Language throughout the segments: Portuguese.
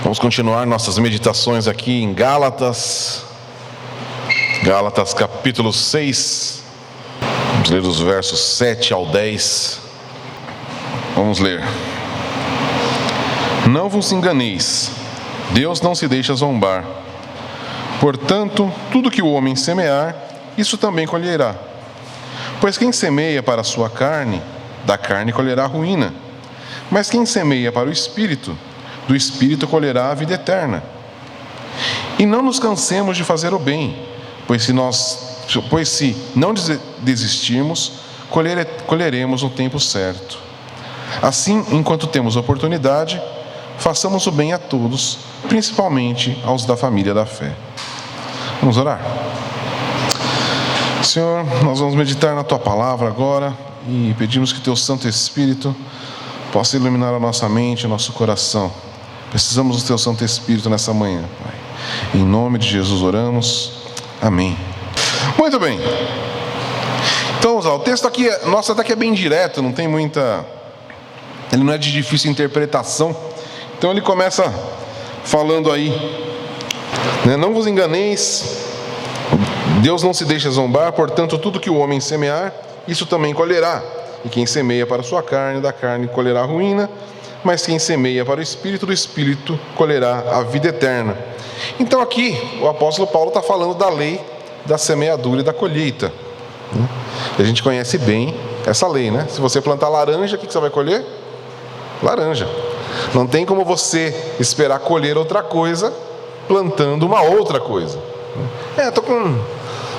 Vamos continuar nossas meditações aqui em Gálatas capítulo 6. Vamos ler os versos 7 ao 10. Vamos ler. Não vos enganeis, Deus não se deixa zombar. Portanto, tudo que o homem semear, isso também colherá. Pois quem semeia para a sua carne, da carne colherá ruína. Mas quem semeia para o Espírito, do Espírito colherá a vida eterna. E não nos cansemos de fazer o bem, pois se não desistirmos, colheremos no tempo certo. Assim, enquanto temos oportunidade, façamos o bem a todos, principalmente aos da família da fé. Vamos orar? Senhor, nós vamos meditar na Tua Palavra agora e pedimos que Teu Santo Espírito possa iluminar a nossa mente, o nosso coração. Precisamos do Teu Santo Espírito nessa manhã, Pai. Em nome de Jesus oramos. Amém. Muito bem. Então vamos lá. O texto aqui, nossa, até que é bem direto, não tem muita... Ele não é de difícil interpretação. Então ele começa falando aí, né? Não vos enganeis, Deus não se deixa zombar, portanto tudo que o homem semear, isso também colherá. E quem semeia para a sua carne, da carne colherá a ruína, mas quem semeia para o Espírito, do Espírito colherá a vida eterna. Então aqui o apóstolo Paulo está falando da lei da semeadura e da colheita, né? E a gente conhece bem essa lei, né? Se você plantar laranja, o que você vai colher? Laranja. Não tem como você esperar colher outra coisa plantando uma outra coisa. Estou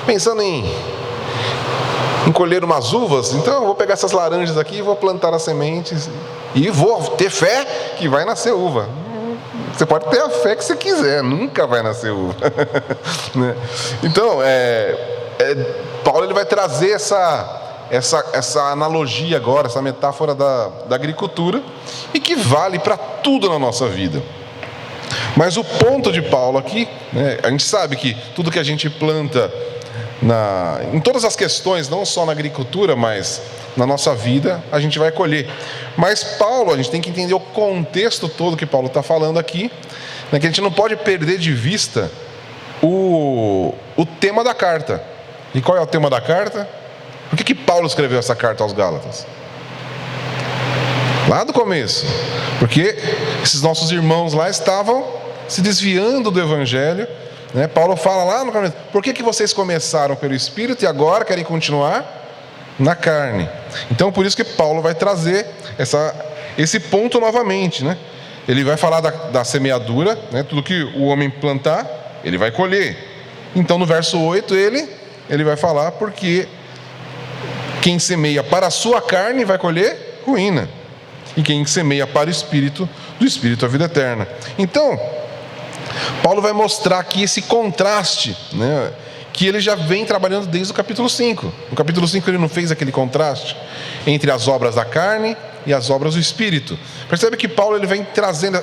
pensando em colher umas uvas, então eu vou pegar essas laranjas aqui e vou plantar as sementes e vou ter fé que vai nascer uva. Você pode ter a fé que você quiser, nunca vai nascer uva. Então, Paulo ele vai trazer essa analogia agora, essa metáfora da agricultura, e que vale para tudo na nossa vida. Mas o ponto de Paulo aqui, né, a gente sabe que tudo que a gente planta em todas as questões, não só na agricultura, mas na nossa vida, a gente vai colher. Mas Paulo, a gente tem que entender o contexto todo que Paulo está falando aqui, né, que a gente não pode perder de vista o tema da carta. E qual é o tema da carta? Por que Paulo escreveu essa carta aos Gálatas? Lá do começo. Porque esses nossos irmãos lá estavam se desviando do Evangelho, né? Paulo fala lá no começo: por que vocês começaram pelo Espírito e agora querem continuar na carne? Então por isso que Paulo vai trazer esse ponto novamente, né? Ele vai falar da semeadura, né? Tudo que o homem plantar, ele vai colher. Então no verso 8 ele vai falar porque quem semeia para a sua carne vai colher ruína, e quem semeia para o Espírito, do Espírito a vida eterna. Então Paulo vai mostrar aqui esse contraste, né, que ele já vem trabalhando desde o capítulo 5. No capítulo 5 ele não fez aquele contraste entre as obras da carne e as obras do Espírito. Percebe que Paulo ele vem trazendo,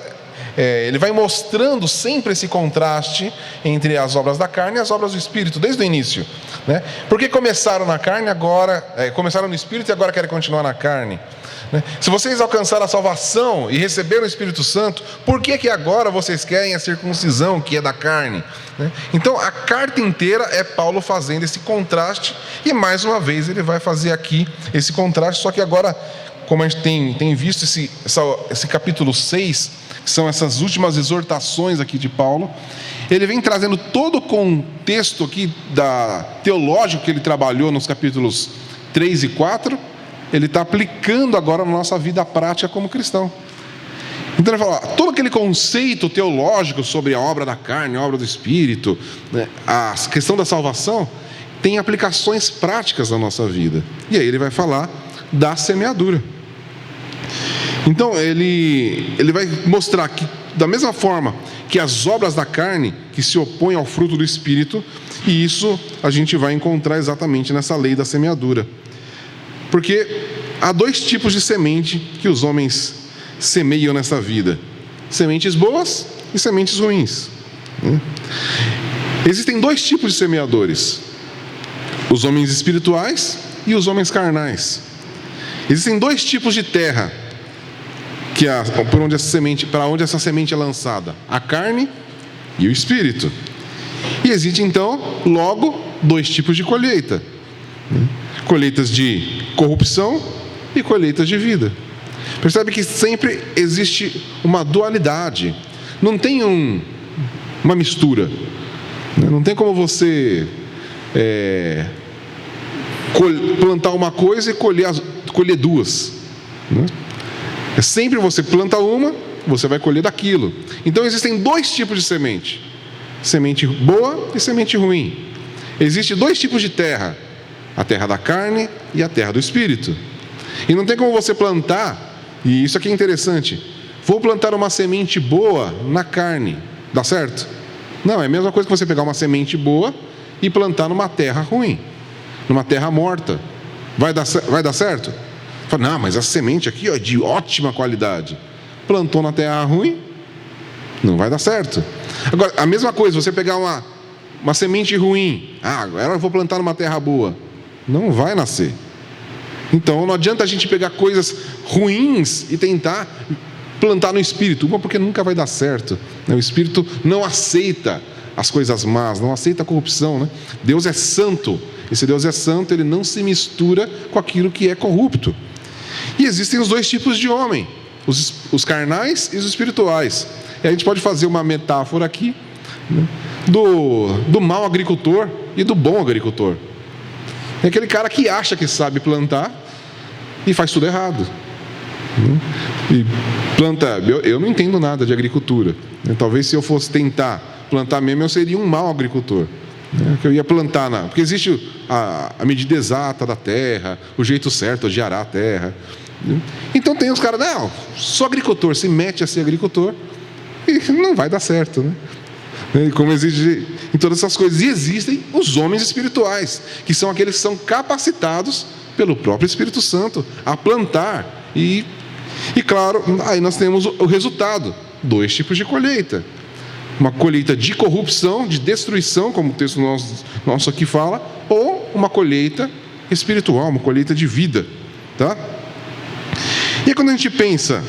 ele vai mostrando sempre esse contraste entre as obras da carne e as obras do Espírito, desde o início, né? Porque começaram na carne, agora começaram no Espírito e agora querem continuar na carne, né? Se vocês alcançaram a salvação e receberam o Espírito Santo, por que agora vocês querem a circuncisão que é da carne, né? Então a carta inteira é Paulo fazendo esse contraste, e mais uma vez ele vai fazer aqui esse contraste, só que agora, como a gente tem visto esse capítulo 6, que são essas últimas exortações aqui de Paulo, ele vem trazendo todo o contexto aqui teológico que ele trabalhou nos capítulos 3 e 4, ele está aplicando agora na nossa vida prática como cristão. Então ele fala, todo aquele conceito teológico sobre a obra da carne, a obra do Espírito, né, a questão da salvação, tem aplicações práticas na nossa vida. E aí ele vai falar da semeadura. Então ele vai mostrar que, da mesma forma que as obras da carne que se opõem ao fruto do Espírito, e isso a gente vai encontrar exatamente nessa lei da semeadura. Porque há dois tipos de semente que os homens semeiam nessa vida: sementes boas e sementes ruins, né? Existem dois tipos de semeadores: os homens espirituais e os homens carnais. Existem dois tipos de terra para onde essa semente é lançada? A carne e o espírito. E existe então, logo, dois tipos de colheita: colheitas de corrupção e colheitas de vida. Percebe que sempre existe uma dualidade, não tem uma mistura, não tem como você plantar uma coisa e colher duas, É sempre você planta uma, você vai colher daquilo. Então existem dois tipos de semente: semente boa e semente ruim. Existem dois tipos de terra: a terra da carne e a terra do espírito. E não tem como você plantar, e isso aqui é interessante, vou plantar uma semente boa na carne, dá certo? Não, é a mesma coisa que você pegar uma semente boa e plantar numa terra ruim, numa terra morta. Vai dar certo? Fala, não, mas a semente aqui é de ótima qualidade. Plantou na terra ruim, não vai dar certo. Agora, a mesma coisa, você pegar uma semente ruim, agora eu vou plantar numa terra boa, não vai nascer. Então não adianta a gente pegar coisas ruins e tentar plantar no espírito, porque nunca vai dar certo. O espírito não aceita as coisas más, não aceita a corrupção, Deus é santo, e se Deus é santo, Ele não se mistura com aquilo que é corrupto. E existem os dois tipos de homem, os carnais e os espirituais. E a gente pode fazer uma metáfora aqui, do mau agricultor e do bom agricultor. É aquele cara que acha que sabe plantar e faz tudo errado. E planta, eu não entendo nada de agricultura. Talvez se eu fosse tentar plantar mesmo, eu seria um mau agricultor. Eu ia plantar, porque existe a medida exata da terra, o jeito certo de arar a terra. Então tem os caras, não, sou agricultor, se mete a ser agricultor e não vai dar certo, Como exige em todas essas coisas. E existem os homens espirituais, que são aqueles que são capacitados pelo próprio Espírito Santo a plantar. E claro, aí nós temos o resultado: dois tipos de colheita. Uma colheita de corrupção, de destruição, como o texto nosso aqui fala, ou uma colheita espiritual, uma colheita de vida, tá? E aí, quando a gente pensa,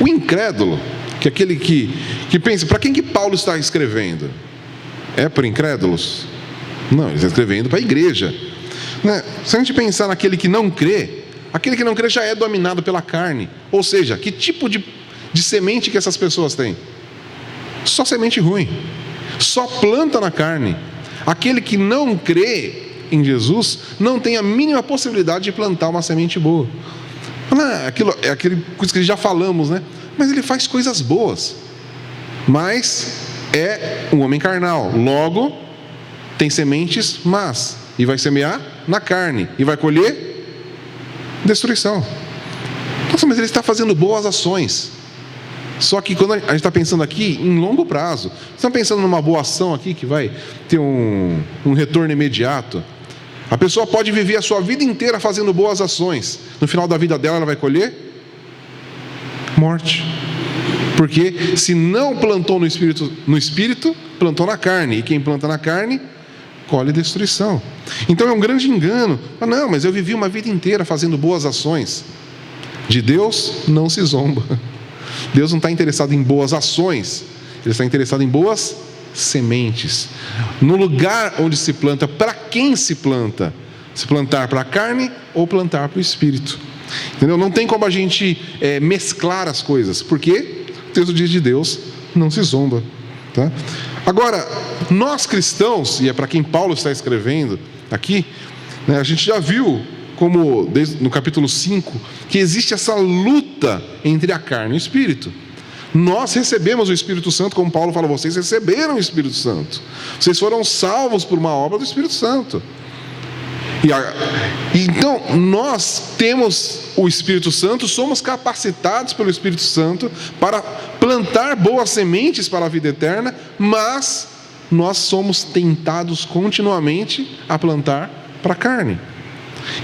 o incrédulo, que é aquele que pensa, para quem que Paulo está escrevendo? É para incrédulos? Não, ele está escrevendo para a igreja, Se a gente pensar naquele que não crê, aquele que não crê já é dominado pela carne. Ou seja, que tipo de semente que essas pessoas têm? Só semente ruim, só planta na carne. Aquele que não crê em Jesus não tem a mínima possibilidade de plantar uma semente boa. É aquele coisa que já falamos, Mas ele faz coisas boas, mas é um homem carnal, logo tem sementes más, e vai semear na carne, e vai colher destruição. Nossa, mas ele está fazendo boas ações. Só que quando a gente está pensando aqui em longo prazo, você está pensando numa boa ação aqui que vai ter um retorno imediato. A pessoa pode viver a sua vida inteira fazendo boas ações, no final da vida dela ela vai colher morte. Porque se não plantou no espírito, plantou na carne, e quem planta na carne colhe destruição. Então é um grande engano. Não, mas eu vivi uma vida inteira fazendo boas ações. De Deus não se zomba. Deus não está interessado em boas ações, Ele está interessado em boas sementes. No lugar onde se planta, para quem se planta? Se plantar para a carne ou plantar para o espírito. Entendeu? Não tem como a gente mesclar as coisas, porque o texto diz de Deus não se zomba, tá? Agora, nós cristãos, e é para quem Paulo está escrevendo aqui, a gente já viu como no capítulo 5, que existe essa luta entre a carne e o espírito. Nós recebemos o Espírito Santo, como Paulo fala, vocês receberam o Espírito Santo. Vocês foram salvos por uma obra do Espírito Santo. Então, nós temos o Espírito Santo, somos capacitados pelo Espírito Santo para plantar boas sementes para a vida eterna, mas nós somos tentados continuamente a plantar para a carne.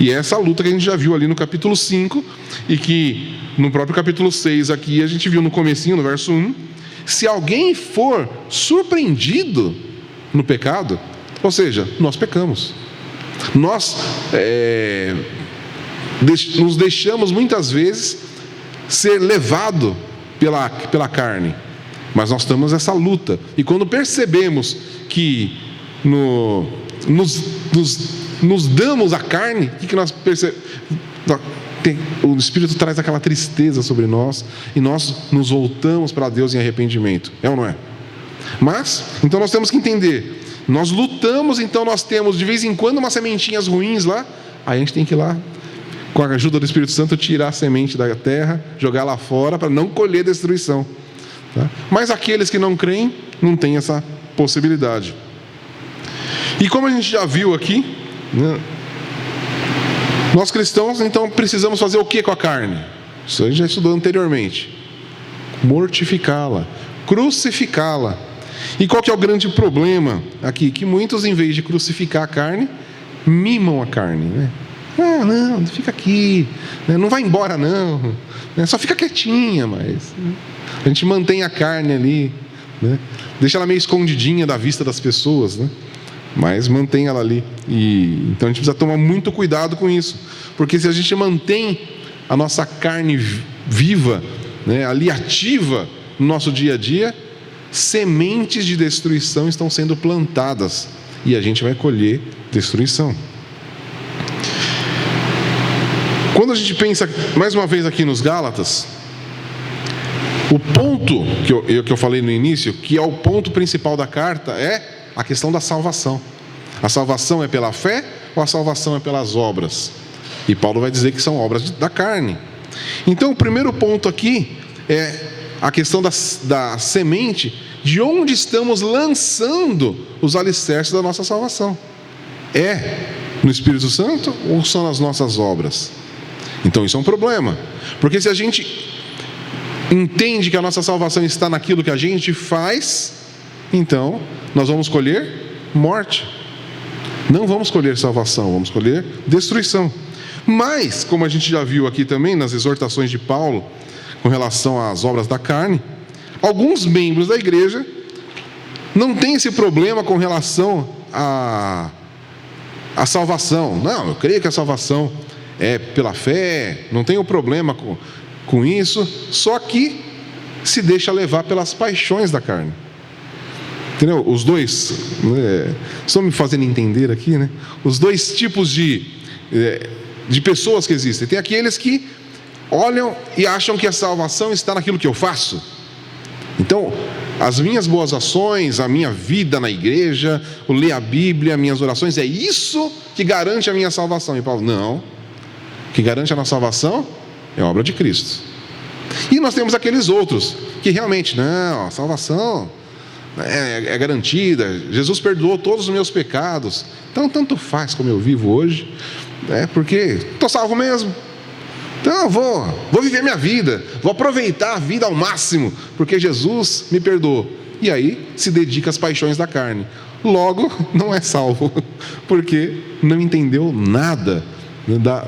E é essa luta que a gente já viu ali no capítulo 5, e que no próprio capítulo 6 aqui a gente viu no comecinho, no verso 1, se alguém for surpreendido no pecado, ou seja, nós pecamos. Nós nos deixamos muitas vezes ser levado pela carne. Mas nós temos essa luta. E quando percebemos que nos damos a carne, o que nós percebemos? O Espírito traz aquela tristeza sobre nós e nós nos voltamos para Deus em arrependimento. É ou não é? Mas, então nós temos que entender. Nós lutamos, então nós temos de vez em quando umas sementinhas ruins lá. Aí a gente tem que ir lá, com a ajuda do Espírito Santo, tirar a semente da terra, jogar lá fora para não colher destruição. Tá? Mas aqueles que não creem, não tem essa possibilidade. E como a gente já viu aqui, né, nós cristãos, então, precisamos fazer o que com a carne? Isso a gente já estudou anteriormente. Mortificá-la, crucificá-la. E qual que é o grande problema aqui? Que muitos, em vez de crucificar a carne, mimam a carne, né? Ah, não, fica aqui, né? Não vai embora não, né? Só fica quietinha, mas a gente mantém a carne ali, né? Deixa ela meio escondidinha da vista das pessoas, né? Mas mantém ela ali. Então a gente precisa tomar muito cuidado com isso, porque se a gente mantém a nossa carne viva, né, ali ativa no nosso dia a dia, sementes de destruição estão sendo plantadas e a gente vai colher destruição. Quando a gente pensa, mais uma vez aqui nos Gálatas, o ponto que eu falei no início, que é o ponto principal da carta, é a questão da salvação. A salvação é pela fé ou a salvação é pelas obras? E Paulo vai dizer que são obras da carne. Então o primeiro ponto aqui é a questão da semente, de onde estamos lançando os alicerces da nossa salvação. É no Espírito Santo ou são nas nossas obras? Então isso é um problema, porque se a gente entende que a nossa salvação está naquilo que a gente faz, então nós vamos colher morte. Não vamos colher salvação, vamos colher destruição. Mas, como a gente já viu aqui também nas exortações de Paulo com relação às obras da carne, alguns membros da igreja não têm esse problema com relação à salvação. Não, eu creio que a salvação é pela fé, não tenho problema com isso, só que se deixa levar pelas paixões da carne. Entendeu? Os dois, só me fazendo entender aqui, né? Os dois tipos de pessoas que existem. Tem aqueles que olham e acham que a salvação está naquilo que eu faço. Então, as minhas boas ações, a minha vida na igreja, o ler a Bíblia, minhas orações, é isso que garante a minha salvação. E Paulo, não. O que garante a nossa salvação é a obra de Cristo. E nós temos aqueles outros que realmente, não, a salvação é garantida, Jesus perdoou todos os meus pecados, então tanto faz como eu vivo hoje, porque estou salvo mesmo, então vou viver minha vida, vou aproveitar a vida ao máximo, porque Jesus me perdoou, e aí se dedica às paixões da carne, logo não é salvo, porque não entendeu nada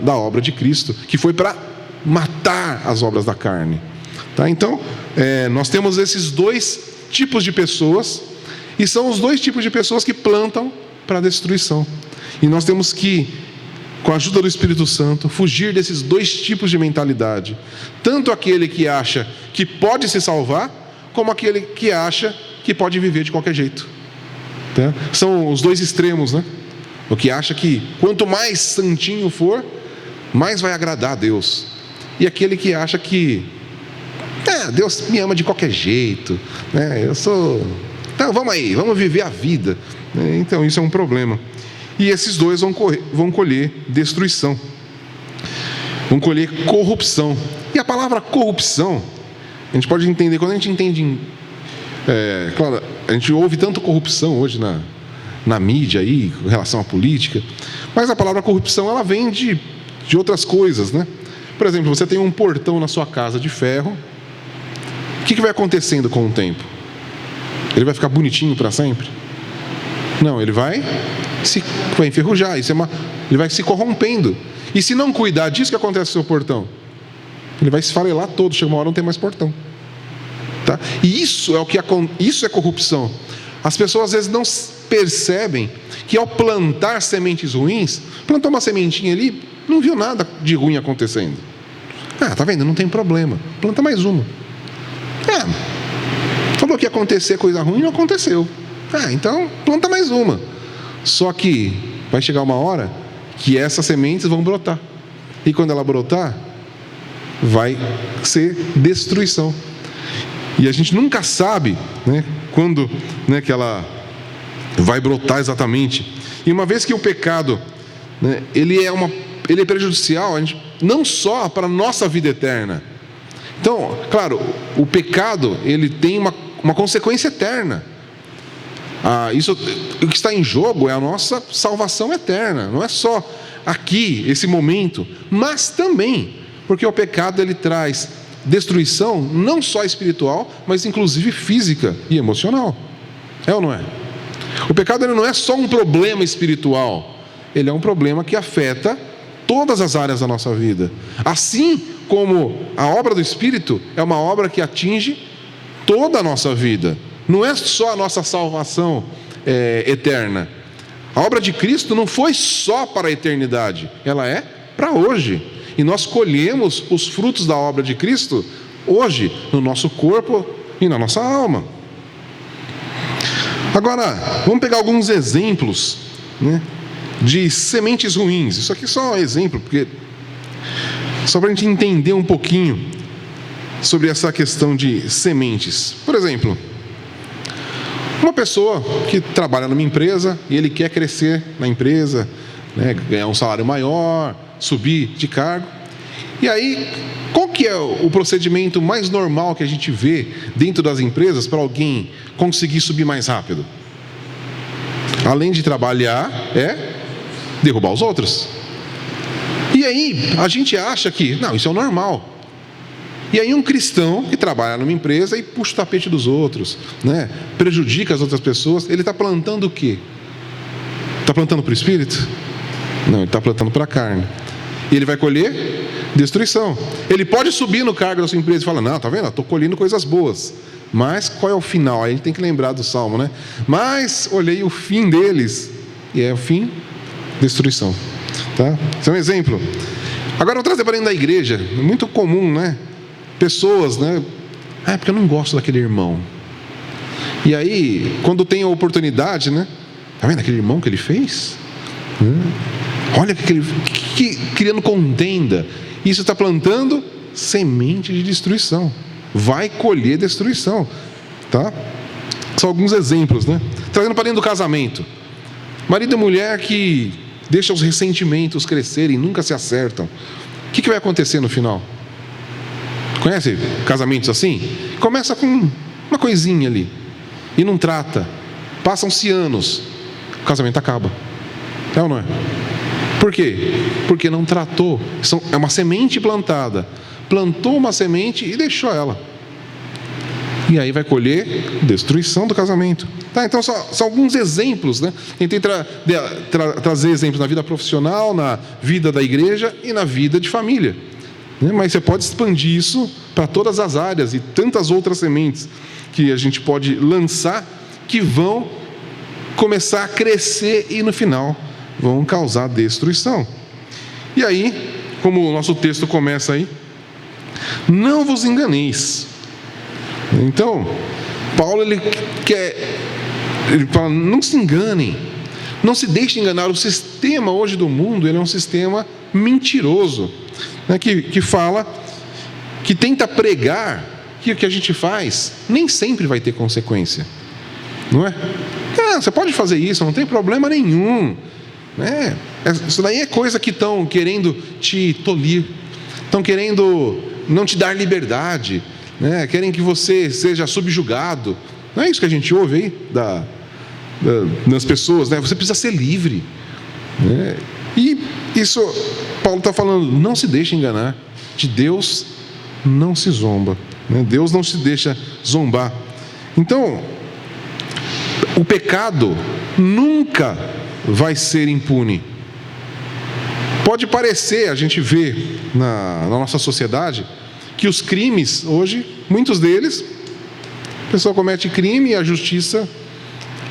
da obra de Cristo, que foi para matar as obras da carne. Tá? Então, nós temos esses dois tipos de pessoas, e são os dois tipos de pessoas que plantam para a destruição. E nós temos que, com a ajuda do Espírito Santo, fugir desses dois tipos de mentalidade. Tanto aquele que acha que pode se salvar, como aquele que acha que pode viver de qualquer jeito. Tá? São os dois extremos, né? O que acha que quanto mais santinho for, mais vai agradar a Deus. E aquele que acha que Deus me ama de qualquer jeito, né? Então vamos aí, vamos viver a vida. Então isso é um problema. E esses dois vão colher destruição, vão colher corrupção. E a palavra corrupção, a gente pode entender, quando a gente entende, claro, a gente ouve tanto corrupção hoje na mídia aí, com relação à política, mas a palavra corrupção, ela vem de outras coisas, né? Por exemplo, você tem um portão na sua casa de ferro. O que vai acontecendo com o tempo? Ele vai ficar bonitinho para sempre? Não, ele vai enferrujar, ele vai se corrompendo. E se não cuidar disso, o que acontece com o seu portão? Ele vai se esfarelar todo, chega uma hora não tem mais portão. Tá? E isso é corrupção. As pessoas às vezes não percebem que ao plantar sementes ruins, plantou uma sementinha ali, não viu nada de ruim acontecendo. Tá vendo? Não tem problema. Planta mais uma. Falou que ia acontecer coisa ruim, não aconteceu. Então planta mais uma. Só que vai chegar uma hora que essas sementes vão brotar. E quando ela brotar, vai ser destruição. E a gente nunca sabe, né, quando, né, que ela vai brotar exatamente. E uma vez que o pecado, né, ele é prejudicial, não só para a nossa vida eterna. Então, claro, o pecado, ele tem uma consequência eterna. O que está em jogo é a nossa salvação eterna. Não é só aqui, esse momento, mas também, porque o pecado, ele traz destruição, não só espiritual, mas inclusive física e emocional. É ou não é? O pecado, ele não é só um problema espiritual, ele é um problema que afeta todas as áreas da nossa vida. Assim como a obra do Espírito é uma obra que atinge toda a nossa vida. Não é só a nossa salvação eterna. A obra de Cristo não foi só para a eternidade, ela é para hoje. E nós colhemos os frutos da obra de Cristo hoje, no nosso corpo e na nossa alma. Agora, vamos pegar alguns exemplos, né, de sementes ruins. Isso aqui só é um exemplo, só para a gente entender um pouquinho sobre essa questão de sementes. Por exemplo, uma pessoa que trabalha numa empresa e ele quer crescer na empresa, né, ganhar um salário maior, subir de cargo. E aí, qual que é o procedimento mais normal que a gente vê dentro das empresas para alguém conseguir subir mais rápido? Além de trabalhar, é derrubar os outros. E aí, a gente acha que, não, isso é o normal. E aí um cristão que trabalha numa empresa e puxa o tapete dos outros, né, prejudica as outras pessoas, ele está plantando o quê? Está plantando para o espírito? Não, ele está plantando para a carne. E ele vai colher destruição. Ele pode subir no cargo da sua empresa e falar, não, tá vendo? Estou colhendo coisas boas. Mas qual é o final? Aí a gente tem que lembrar do Salmo, né? Mas olhei o fim deles, e é o fim, destruição. Tá? Esse é um exemplo. Agora eu vou trazer para dentro da igreja. É muito comum, né? Pessoas, né? Porque eu não gosto daquele irmão. E aí, quando tem a oportunidade, né? Tá vendo aquele irmão que ele fez? Olha criando contenda. Isso está plantando semente de destruição. Vai colher destruição, tá? São alguns exemplos, né? Trazendo para dentro do casamento. Marido e mulher que deixam os ressentimentos crescerem, nunca se acertam. O que vai acontecer no final? Conhece casamentos assim? Começa com uma coisinha ali e não trata. Passam-se anos, o casamento acaba. É ou não é? Por quê? Porque não tratou. É uma semente plantada. Plantou uma semente e deixou ela. E aí vai colher destruição do casamento. Tá, então são alguns exemplos, né? Tentei trazer exemplos na vida profissional, na vida da igreja e na vida de família. Mas você pode expandir isso para todas as áreas e tantas outras sementes que a gente pode lançar que vão começar a crescer e no final vão causar destruição. E aí, como o nosso texto começa aí, não vos enganeis. Então, Paulo ele fala, não se enganem, não se deixem enganar. O sistema hoje do mundo ele é um sistema mentiroso, né, que fala, que tenta pregar que o que a gente faz nem sempre vai ter consequência, não é? Você pode fazer isso, não tem problema nenhum. Isso daí é coisa que estão querendo te tolir, estão querendo não te dar liberdade, né? Querem que você seja subjugado. Não é isso que a gente ouve aí das pessoas, né? Você precisa ser livre, né? E isso Paulo está falando, não se deixe enganar. De Deus não se zomba, né? Deus não se deixa zombar. Então o pecado nunca vai ser impune. Pode parecer, a gente vê na nossa sociedade, que os crimes hoje, muitos deles, a pessoa comete crime e a justiça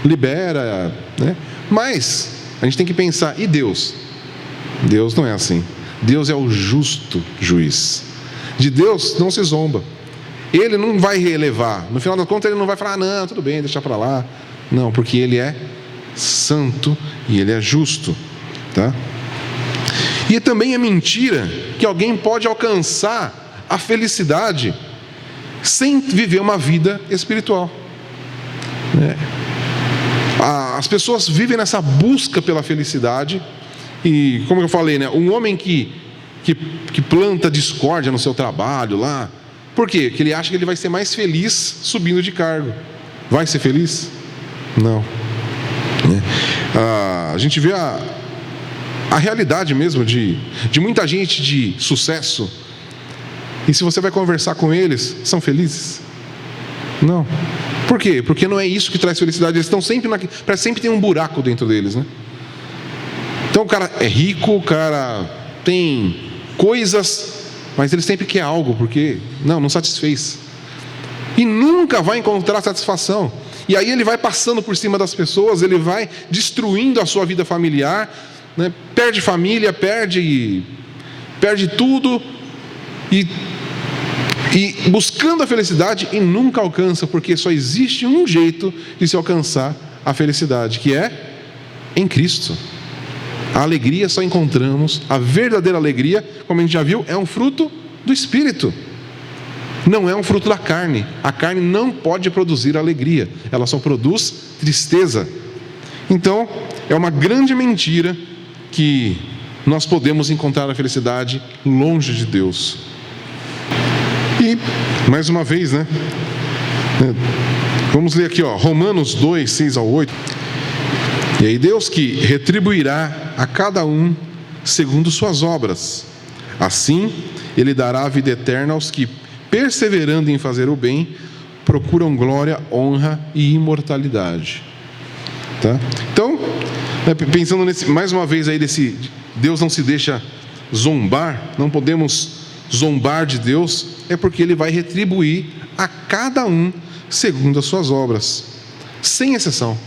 libera, né? Mas a gente tem que pensar, e Deus? Deus não é assim. Deus é o justo juiz. De Deus não se zomba. Ele não vai relevar. No final das contas, ele não vai falar, não, tudo bem, deixa para lá. Não, porque ele é santo e ele é justo. Tá? E também é mentira que alguém pode alcançar a felicidade sem viver uma vida espiritual. As pessoas vivem nessa busca pela felicidade. E como eu falei, né, um homem que planta discórdia no seu trabalho lá, por quê? Porque ele acha que ele vai ser mais feliz subindo de cargo. Vai ser feliz? Não. A gente vê a realidade mesmo de muita gente de sucesso. E se você vai conversar com eles, são felizes? Não. Por quê? Porque não é isso que traz felicidade. Eles estão sempre parece sempre tem um buraco dentro deles, né? Então o cara é rico, o cara tem coisas, mas ele sempre quer algo, porque não satisfez. E nunca vai encontrar satisfação. E aí ele vai passando por cima das pessoas, ele vai destruindo a sua vida familiar, né? Perde família, perde tudo, e buscando a felicidade e nunca alcança, porque só existe um jeito de se alcançar a felicidade, que é em Cristo. A alegria só encontramos, a verdadeira alegria, como a gente já viu, é um fruto do Espírito. Não é um fruto da carne. A carne não pode produzir alegria, ela só produz tristeza. Então, é uma grande mentira que nós podemos encontrar a felicidade longe de Deus. E, mais uma vez, né? Vamos ler aqui, Romanos 2, 6 ao 8. E aí, Deus que retribuirá a cada um segundo suas obras. Assim, Ele dará a vida eterna aos que, perseverando em fazer o bem, procuram glória, honra e imortalidade. Tá? Então, pensando mais uma vez aí Deus não se deixa zombar, não podemos zombar de Deus, é porque Ele vai retribuir a cada um segundo as suas obras, sem exceção.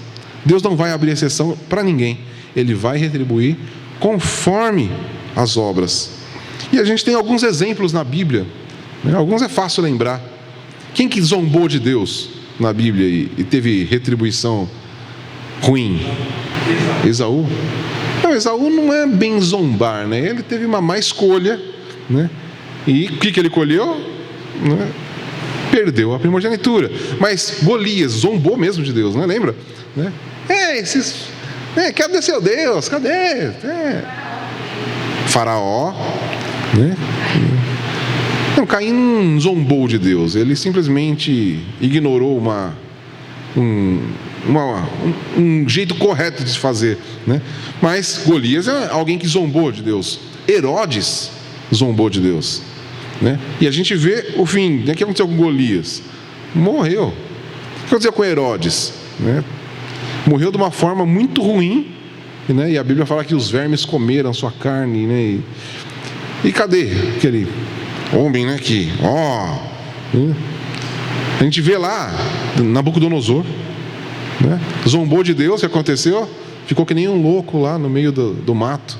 Deus não vai abrir exceção para ninguém, Ele vai retribuir conforme as obras. E a gente tem alguns exemplos na Bíblia, né? Alguns é fácil lembrar. Quem que zombou de Deus na Bíblia e teve retribuição ruim? Esaú. Não, Esaú não é bem zombar, né? Ele teve uma má escolha, né? E o que ele colheu? Né? Perdeu a primogenitura. Mas Golias zombou mesmo de Deus, né? Lembra? Né? Cadê seu Deus? Cadê? Faraó, né? Não, Caim não zombou de Deus. Ele simplesmente ignorou um jeito correto de se fazer, né? Mas Golias é alguém que zombou de Deus. Herodes zombou de Deus, né? E a gente vê o fim. O que aconteceu com Golias? Morreu. O que aconteceu com Herodes? Né? Morreu de uma forma muito ruim, né? E a Bíblia fala que os vermes comeram sua carne, né? E cadê aquele homem, né? A gente vê lá Nabucodonosor, né? Zombou de Deus. O que aconteceu? Ficou que nem um louco lá no meio do mato,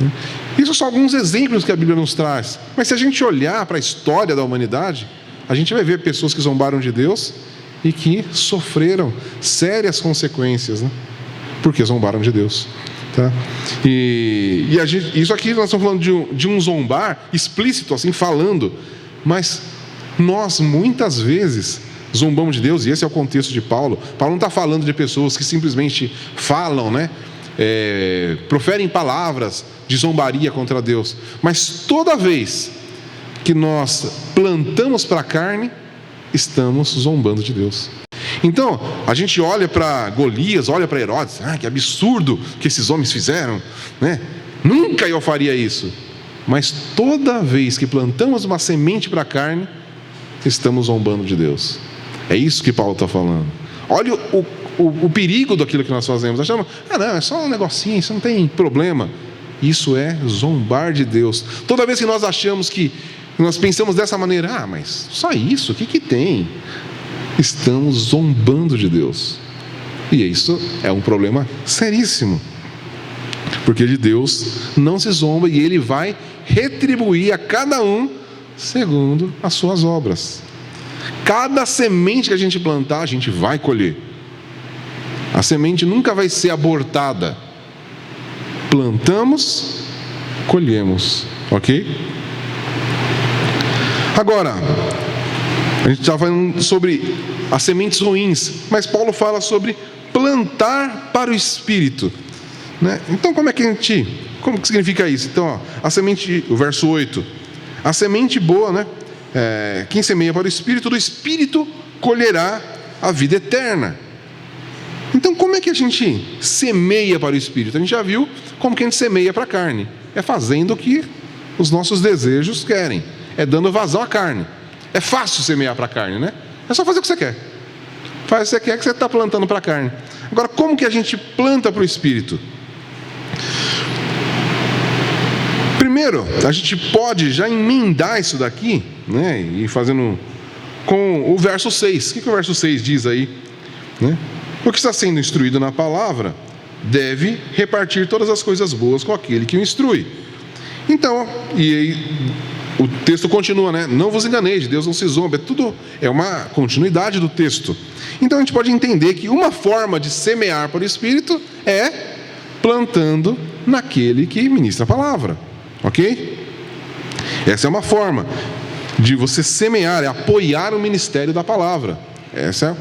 né? Isso são alguns exemplos que a Bíblia nos traz. Mas se a gente olhar para a história da humanidade, a gente vai ver pessoas que zombaram de Deus e que sofreram sérias consequências, né? Porque zombaram de Deus. Tá? E isso aqui nós estamos falando de um zombar explícito, assim, falando. Mas nós muitas vezes zombamos de Deus, e esse é o contexto de Paulo. Paulo não está falando de pessoas que simplesmente falam, né? Proferem palavras de zombaria contra Deus, mas toda vez que nós plantamos para a carne, estamos zombando de Deus. Então, a gente olha para Golias, olha para Herodes, que absurdo que esses homens fizeram, né? Nunca eu faria isso. Mas toda vez que plantamos uma semente para a carne, estamos zombando de Deus. É isso que Paulo está falando. Olha o perigo daquilo que nós fazemos. Achamos, não, é só um negocinho, isso não tem problema. Isso é zombar de Deus. Toda vez que nós achamos que nós pensamos dessa maneira, mas só isso, o que tem? Estamos zombando de Deus. E isso é um problema seríssimo. Porque de Deus não se zomba, e Ele vai retribuir a cada um segundo as suas obras. Cada semente que a gente plantar, a gente vai colher. A semente nunca vai ser abortada. Plantamos, colhemos, ok? Agora, a gente está falando sobre as sementes ruins, mas Paulo fala sobre plantar para o Espírito, né? Então, como que significa isso? Então, ó, a semente, o verso 8, a semente boa, né? Quem semeia para o Espírito, do Espírito colherá a vida eterna. Então, como é que a gente semeia para o Espírito? A gente já viu como que a gente semeia para a carne. É fazendo o que os nossos desejos querem. É dando vazão à carne. É fácil semear para a carne, né? É só fazer o que você quer. Faz o que você quer, que você está plantando para a carne. Agora, como que a gente planta para o Espírito? Primeiro, a gente pode já emendar isso daqui, né? E fazendo com o verso 6. O que o verso 6 diz aí? Né? O que está sendo instruído na palavra deve repartir todas as coisas boas com aquele que o instrui. Então, e aí o texto continua, né? Não vos enganeis, Deus não se zomba. É uma continuidade do texto. Então a gente pode entender que uma forma de semear para o Espírito é plantando naquele que ministra a palavra, ok? Essa é uma forma de você semear, é apoiar o ministério da palavra. Essa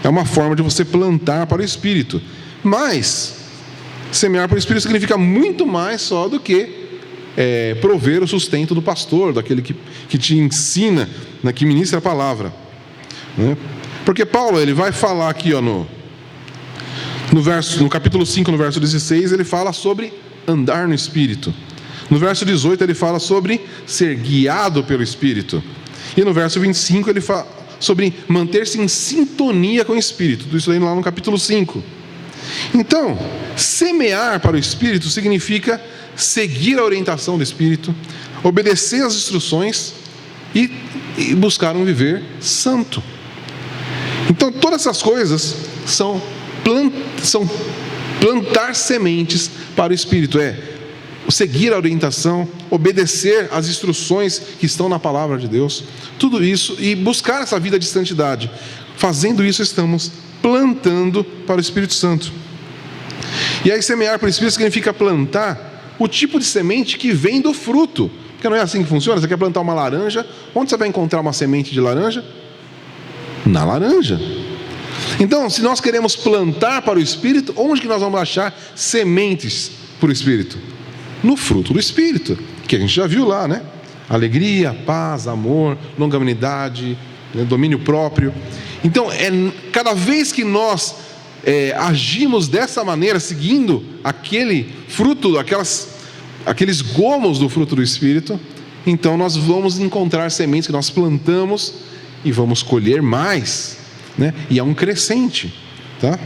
é uma forma de você plantar para o Espírito. Mas semear para o Espírito significa muito mais só do que prover o sustento do pastor, daquele que te ensina, né, que ministra a palavra, né? Porque Paulo, ele vai falar aqui, ó, no capítulo 5, no verso 16, ele fala sobre andar no Espírito. No verso 18 ele fala sobre ser guiado pelo Espírito. E no verso 25 ele fala sobre manter-se em sintonia com o Espírito. Tudo isso aí lá no capítulo 5. Então, semear para o Espírito significa seguir a orientação do Espírito, obedecer às instruções e buscar um viver santo. Então, todas essas coisas são plantar sementes para o Espírito. Seguir a orientação, obedecer às instruções que estão na palavra de Deus, tudo isso, e buscar essa vida de santidade. Fazendo isso, estamos plantando para o Espírito Santo. E aí, semear para o Espírito significa plantar o tipo de semente que vem do fruto. Porque não é assim que funciona. Você quer plantar uma laranja, onde você vai encontrar uma semente de laranja? Na laranja. Então, se nós queremos plantar para o Espírito, onde que nós vamos achar sementes para o Espírito? No fruto do Espírito, que a gente já viu lá, né? Alegria, paz, amor, longanimidade, né? Domínio próprio. Então, cada vez que nós agimos dessa maneira, seguindo aquele fruto, aqueles gomos do fruto do Espírito, então nós vamos encontrar sementes que nós plantamos e vamos colher mais, né? E é um crescente, tá?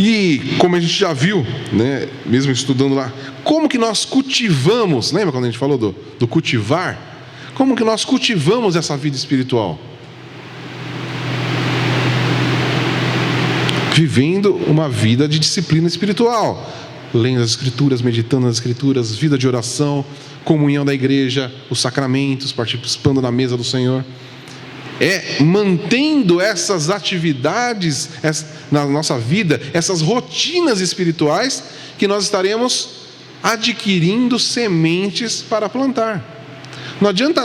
E como a gente já viu, né, mesmo estudando lá, como que nós cultivamos, lembra quando a gente falou do cultivar? Como que nós cultivamos essa vida espiritual? Vivendo uma vida de disciplina espiritual, lendo as Escrituras, meditando nas Escrituras, vida de oração, comunhão da igreja, os sacramentos, participando da mesa do Senhor. Mantendo essas atividades na nossa vida, essas rotinas espirituais, que nós estaremos adquirindo sementes para plantar. Não adianta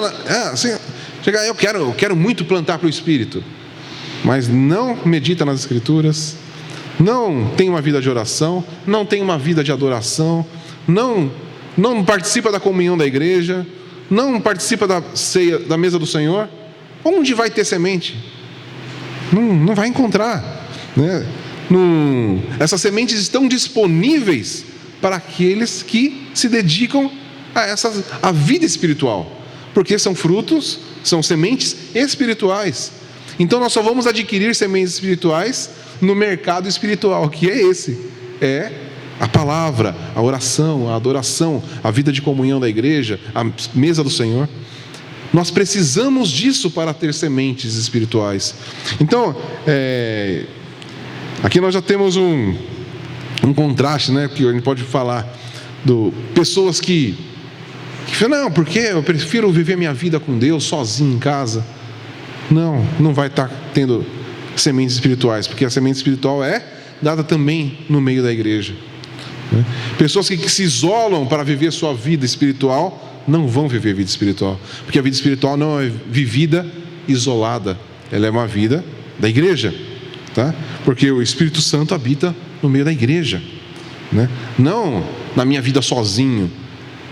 chegar, eu quero muito plantar para o Espírito, mas não medita nas Escrituras, não tem uma vida de oração, não tem uma vida de adoração, não participa da comunhão da igreja, não participa da ceia, da mesa do Senhor. Onde vai ter semente? Não vai encontrar, né? Essas sementes estão disponíveis para aqueles que se dedicam a vida espiritual, porque são frutos, são sementes espirituais. Então nós só vamos adquirir sementes espirituais no mercado espiritual, que é esse, a palavra, a oração, a adoração, a vida de comunhão da igreja, a mesa do Senhor. Nós precisamos disso para ter sementes espirituais. Então, aqui nós já temos um contraste, né? Que a gente pode falar pessoas que que fala, não, porque eu prefiro viver minha vida com Deus, sozinho em casa. Não vai estar tendo sementes espirituais, porque a semente espiritual é dada também no meio da igreja. Pessoas que se isolam para viver sua vida espiritual não vão viver a vida espiritual, porque a vida espiritual não é vivida isolada, ela é uma vida da igreja, tá? Porque o Espírito Santo habita no meio da igreja, né? Não na minha vida sozinho,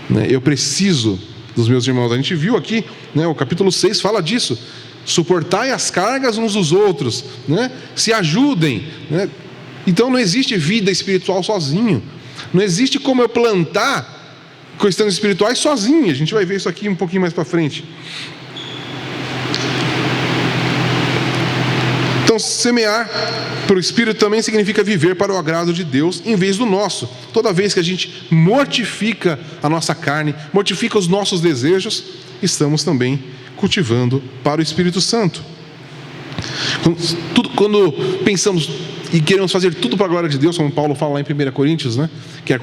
né? Eu preciso dos meus irmãos. A gente viu aqui, né, o capítulo 6 fala disso: suportai as cargas uns dos outros, né? Se ajudem, né? Então não existe vida espiritual sozinho, não existe como eu plantar questões espirituais sozinho. A gente vai ver isso aqui um pouquinho mais para frente. Então, semear para o Espírito também significa viver para o agrado de Deus em vez do nosso. Toda vez que a gente mortifica a nossa carne, mortifica os nossos desejos, estamos também cultivando para o Espírito Santo. Quando pensamos e queremos fazer tudo para a glória de Deus, como Paulo fala lá em 1 Coríntios, né? Quer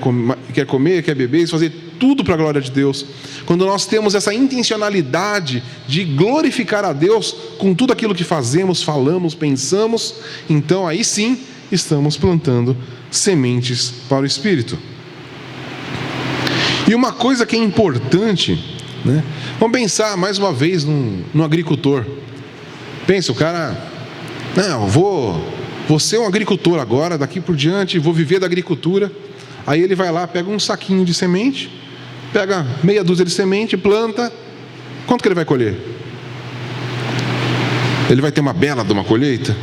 comer, quer beber, fazer tudo para a glória de Deus. Quando nós temos essa intencionalidade de glorificar a Deus com tudo aquilo que fazemos, falamos, pensamos, então aí sim estamos plantando sementes para o Espírito. E uma coisa que é importante, né? Vamos pensar mais uma vez no agricultor. Pensa, o cara, não, vou ser um agricultor agora, daqui por diante, vou viver da agricultura. Aí ele vai lá, pega um saquinho de semente, pega meia dúzia de semente, planta. Quanto que ele vai colher? Ele vai ter uma bela de uma colheita?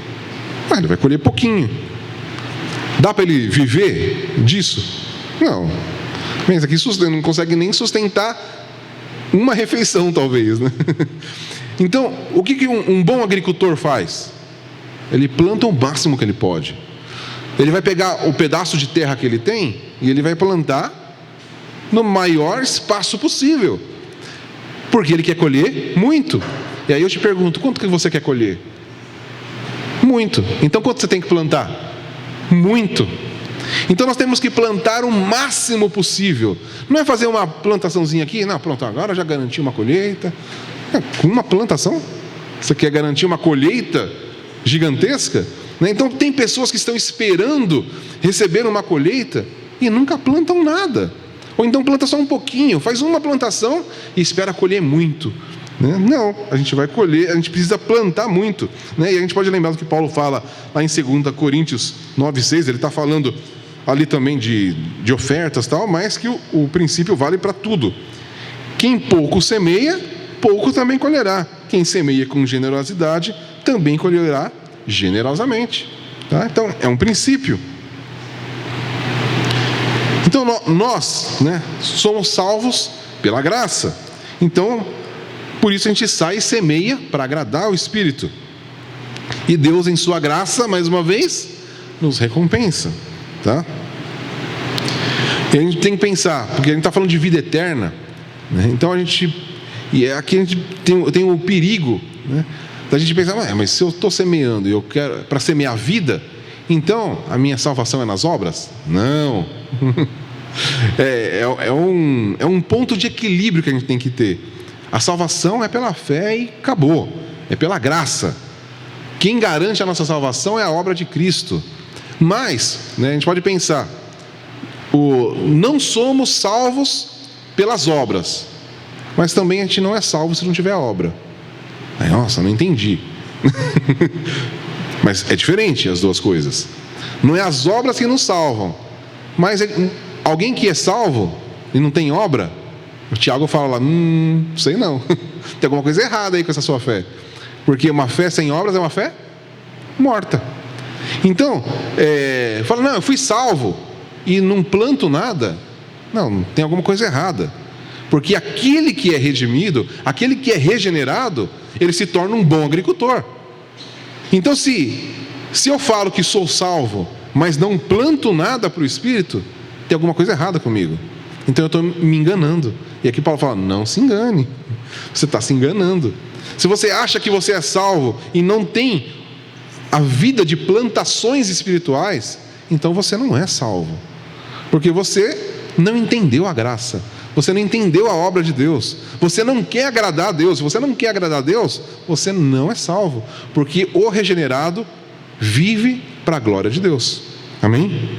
Ele vai colher pouquinho. Dá para ele viver disso? Não. Pensa que não consegue nem sustentar uma refeição, talvez, né? Então, o que um bom agricultor faz? Ele planta o máximo que ele pode. Ele vai pegar o pedaço de terra que ele tem e ele vai plantar no maior espaço possível, porque ele quer colher muito. E aí eu te pergunto, quanto que você quer colher? Muito. Então quanto você tem que plantar? Muito. Então nós temos que plantar o máximo possível. Não é fazer uma plantaçãozinha aqui, não, pronto, agora já garanti uma colheita. Com uma plantação, você quer garantir uma colheita gigantesca? Então tem pessoas que estão esperando receber uma colheita e nunca plantam nada, ou então planta só um pouquinho, faz uma plantação e espera colher muito, né? Não, a gente vai colher, a gente precisa plantar muito, né? E a gente pode lembrar do que Paulo fala lá em 2 Coríntios 9,6, ele está falando ali também de ofertas e tal, mas que o princípio vale para tudo. Quem pouco semeia, pouco também colherá. Quem semeia com generosidade também colherá generosamente, tá? Então é um princípio. Então nós, né, somos salvos pela graça. Então por isso a gente sai e semeia para agradar o Espírito. E Deus, em sua graça, mais uma vez, nos recompensa, tá? E a gente tem que pensar, porque a gente está falando de vida eterna, né? Então aqui a gente tem o perigo, né, da gente pensar, mas se eu estou semeando e eu quero para semear a vida, então a minha salvação é nas obras? Não. É um ponto de equilíbrio que a gente tem que ter. A salvação é pela fé e acabou, é pela graça. Quem garante a nossa salvação é a obra de Cristo. Mas, né, a gente pode pensar, não somos salvos pelas obras, mas também a gente não é salvo se não tiver obra. Aí, nossa, não entendi. Mas é diferente as duas coisas. Não é as obras que nos salvam, mas alguém que é salvo e não tem obra, o Tiago fala lá, sei não, tem alguma coisa errada aí com essa sua fé, porque uma fé sem obras é uma fé morta. Então, fala, não, eu fui salvo e não planto nada. Não, tem alguma coisa errada, porque aquele que é redimido, aquele que é regenerado, ele se torna um bom agricultor. Então se eu falo que sou salvo, mas não planto nada para o Espírito, tem alguma coisa errada comigo. Então eu estou me enganando. E aqui Paulo fala, não se engane, você está se enganando. Se você acha que você é salvo e não tem a vida de plantações espirituais, então você não é salvo, porque você não entendeu a graça, Você não entendeu a obra de Deus. Você não quer agradar a Deus. Se você não quer agradar a Deus, você não é salvo. Porque o regenerado vive para a glória de Deus. Amém?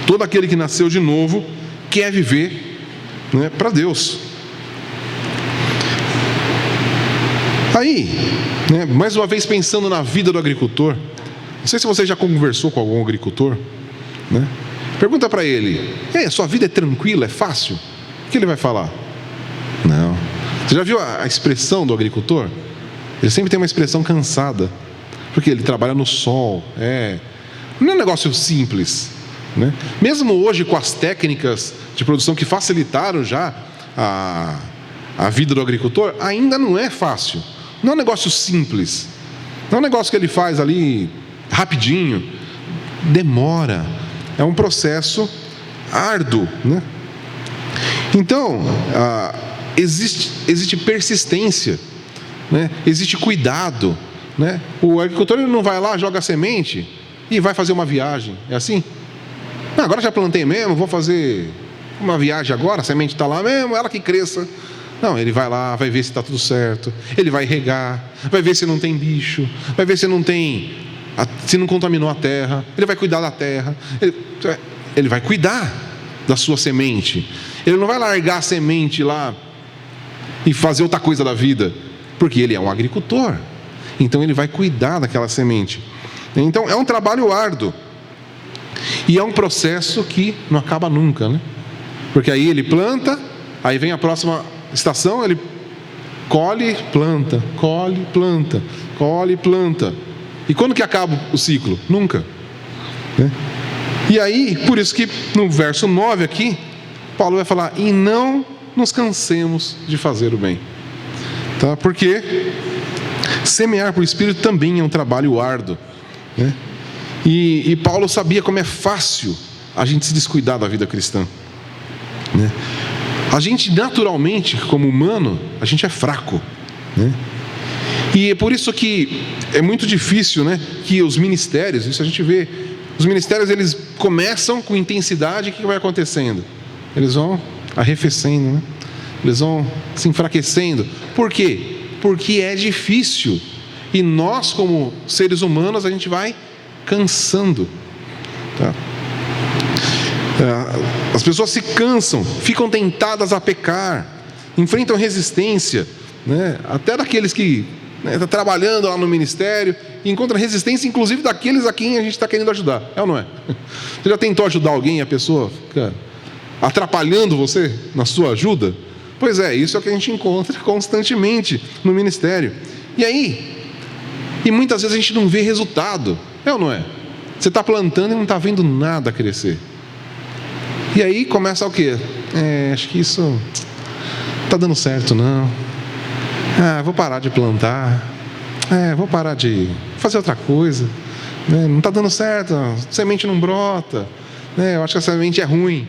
Todo aquele que nasceu de novo quer viver, né, para Deus. Aí, né, mais uma vez pensando na vida do agricultor. Não sei se você já conversou com algum agricultor, né? Pergunta para ele: sua vida é tranquila, é fácil? O que ele vai falar? Não. Você já viu a expressão do agricultor? Ele sempre tem uma expressão cansada, porque ele trabalha no sol. Não é um negócio simples, né? Mesmo hoje, com as técnicas de produção que facilitaram já a vida do agricultor, ainda não é fácil. Não é um negócio simples. Não é um negócio que ele faz ali rapidinho. Demora. É um processo árduo, né? Então, existe persistência, né? Existe cuidado, né? O agricultor, ele não vai lá, joga a semente e vai fazer uma viagem. É assim? Agora já plantei mesmo, vou fazer uma viagem agora, a semente está lá mesmo, ela que cresça. Não, ele vai lá, vai ver se está tudo certo, ele vai regar, vai ver se não tem bicho, vai ver se não contaminou a terra, ele vai cuidar da terra, ele vai cuidar da sua semente. Ele não vai largar a semente lá e fazer outra coisa da vida, porque ele é um agricultor. Então ele vai cuidar daquela semente. Então é um trabalho árduo. E é um processo que não acaba nunca, né? Porque aí ele planta, aí vem a próxima estação, ele colhe, planta, colhe, planta, colhe, planta. E quando que acaba o ciclo? Nunca, né? E aí, por isso que no verso 9 aqui, Paulo vai falar: e não nos cansemos de fazer o bem, tá? Porque semear por Espírito também é um trabalho árduo, né? E Paulo sabia como é fácil a gente se descuidar da vida cristã, né? A gente naturalmente, como humano, a gente é fraco, né? E é por isso que é muito difícil, né, que os ministérios, isso a gente vê, os ministérios, eles começam com intensidade. O que vai acontecendo? Eles vão arrefecendo, né? Eles vão se enfraquecendo. Por quê? Porque é difícil. E nós, como seres humanos, a gente vai cansando, tá? As pessoas se cansam, ficam tentadas a pecar, enfrentam resistência, né? Até daqueles que estão trabalhando lá no ministério, e encontram resistência, inclusive daqueles a quem a gente está querendo ajudar. É ou não é? Você já tentou ajudar alguém e a pessoa fica atrapalhando você na sua ajuda? Pois é, isso é o que a gente encontra constantemente no ministério. E aí, muitas vezes a gente não vê resultado. É ou não é? Você está plantando e não está vendo nada crescer. E aí começa o quê? Acho que isso não está dando certo, não. Vou parar de plantar. Vou parar de fazer outra coisa, né? Não está dando certo, a semente não brota, né? Eu acho que a semente é ruim,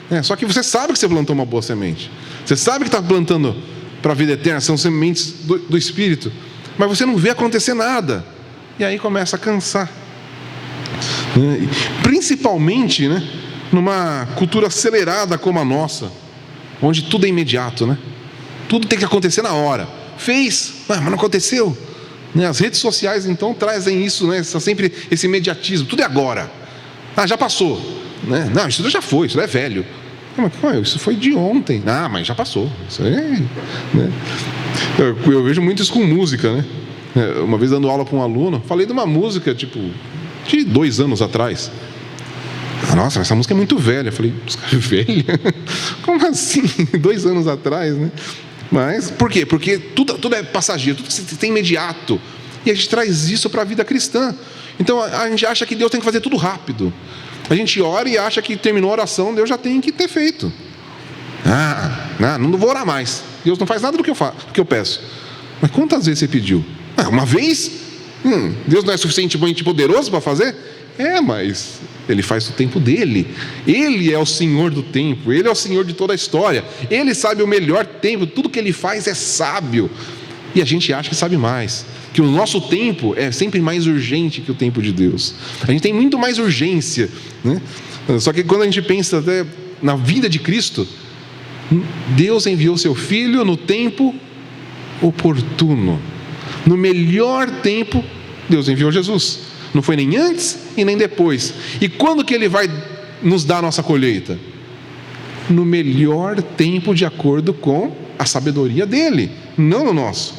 né? Só que você sabe que você plantou uma boa semente. Você sabe que está plantando para a vida eterna, são sementes do Espírito. Mas você não vê acontecer nada. E aí começa a cansar, né? Principalmente, né, numa cultura acelerada como a nossa, onde tudo é imediato, né? Tudo tem que acontecer na hora. Fez, mas não aconteceu, né? As redes sociais então trazem isso, né? Sempre esse imediatismo. Tudo é agora. Já passou, né? Não, isso já foi, isso é velho. Isso foi de ontem. Mas já passou. Isso aí, né? Eu vejo muito isso com música, né? Uma vez dando aula para um aluno, falei de uma música tipo de 2 anos atrás. Nossa, essa música é muito velha. Eu falei: velha? Como assim? 2 anos atrás, né? Mas por quê? Porque tudo é passageiro, tudo tem imediato. E a gente traz isso para a vida cristã. Então a gente acha que Deus tem que fazer tudo rápido. A gente ora e acha que terminou a oração, Deus já tem que ter feito. Não vou orar mais. Deus não faz nada do que eu peço. Mas quantas vezes você pediu? Uma vez? Deus não é suficientemente poderoso para fazer? Mas Ele faz o tempo dele. Ele é o Senhor do tempo. Ele é o Senhor de toda a história. Ele sabe o melhor tempo. Tudo que Ele faz é sábio. E a gente acha que sabe mais, que o nosso tempo é sempre mais urgente que o tempo de Deus. A gente tem muito mais urgência, né? Só que quando a gente pensa até na vida de Cristo, Deus enviou seu Filho no tempo oportuno. No melhor tempo, Deus enviou Jesus. Não foi nem antes e nem depois. E quando que Ele vai nos dar a nossa colheita? No melhor tempo, de acordo com a sabedoria dEle, não no nosso.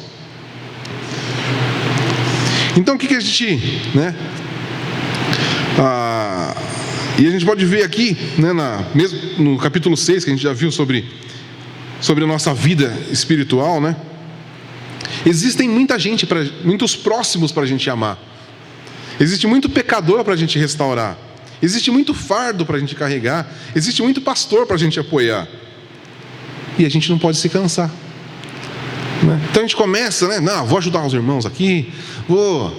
Então o que a gente, né? E a gente pode ver aqui, né, mesmo no capítulo 6, que a gente já viu sobre a nossa vida espiritual, né? Existem muita gente, muitos próximos para a gente amar. Existe muito pecador para a gente restaurar. Existe muito fardo para a gente carregar. Existe muito pastor para a gente apoiar. E a gente não pode se cansar, né? Então a gente começa, né? Não, vou ajudar os irmãos aqui, vou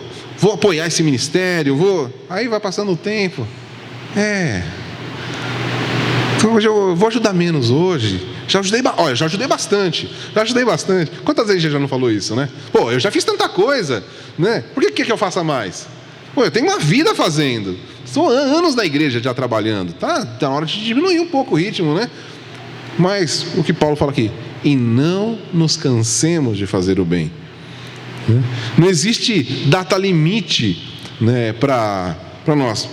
apoiar esse ministério, Aí vai passando o tempo. Então hoje eu vou ajudar menos hoje. Já ajudei bastante. Quantas vezes já não falou isso, né? Pô, eu já fiz tanta coisa, né? Por que eu faça mais? Pô, eu tenho uma vida fazendo. São anos na igreja já trabalhando. Tá na hora de diminuir um pouco o ritmo, né? Mas o que Paulo fala aqui: e não nos cansemos de fazer o bem. Não existe data limite, né, para nós.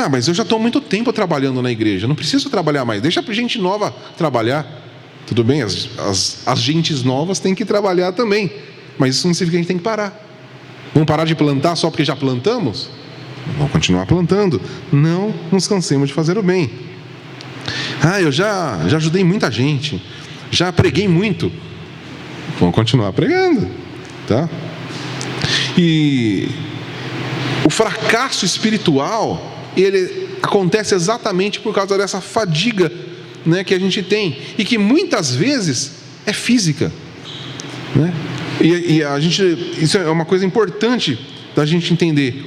Mas eu já estou há muito tempo trabalhando na igreja, não preciso trabalhar mais, deixa a gente nova trabalhar. Tudo bem, as gentes novas têm que trabalhar também, mas isso não significa que a gente tem que parar. Vamos parar de plantar só porque já plantamos? Vamos continuar plantando. Não nos cansemos de fazer o bem. Eu já ajudei muita gente, já preguei muito. Vamos continuar pregando, tá? E o fracasso espiritual, ele acontece exatamente por causa dessa fadiga, né, que a gente tem, e que muitas vezes é física, né? E a gente, isso é uma coisa importante da gente entender.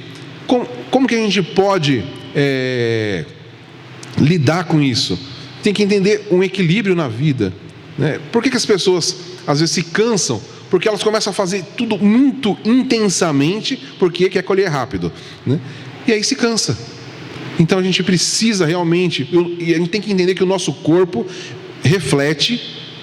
Como que a gente pode lidar com isso? Tem que entender um equilíbrio na vida, né? Por que as pessoas às vezes se cansam? Porque elas começam a fazer tudo muito intensamente, porque quer colher rápido, né? E aí se cansa. Então a gente precisa realmente, e a gente tem que entender que o nosso corpo reflete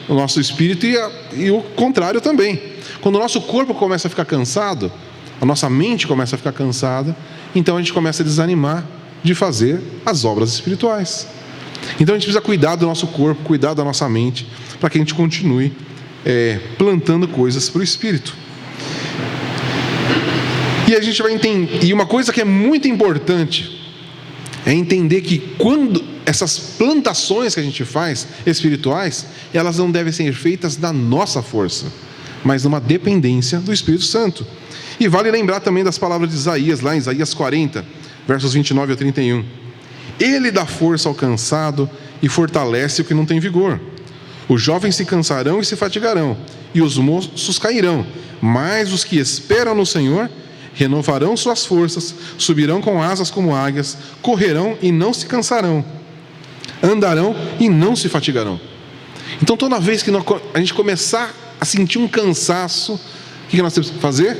o nosso espírito e o contrário também. Quando o nosso corpo começa a ficar cansado, a nossa mente começa a ficar cansada, então a gente começa a desanimar de fazer as obras espirituais. Então a gente precisa cuidar do nosso corpo, cuidar da nossa mente, para que a gente continue plantando coisas para o espírito. E a gente vai entender, e uma coisa que é muito importante é entender que quando essas plantações que a gente faz espirituais, elas não devem ser feitas da nossa força, mas numa dependência do Espírito Santo. E vale lembrar também das palavras de Isaías, lá em Isaías 40, versos 29 a 31. Ele dá força ao cansado e fortalece o que não tem vigor. Os jovens se cansarão e se fatigarão, e os moços cairão, mas os que esperam no Senhor renovarão suas forças, subirão com asas como águias, correrão e não se cansarão, andarão e não se fatigarão. Então toda vez que a gente começar a sentir um cansaço, o que nós temos que fazer?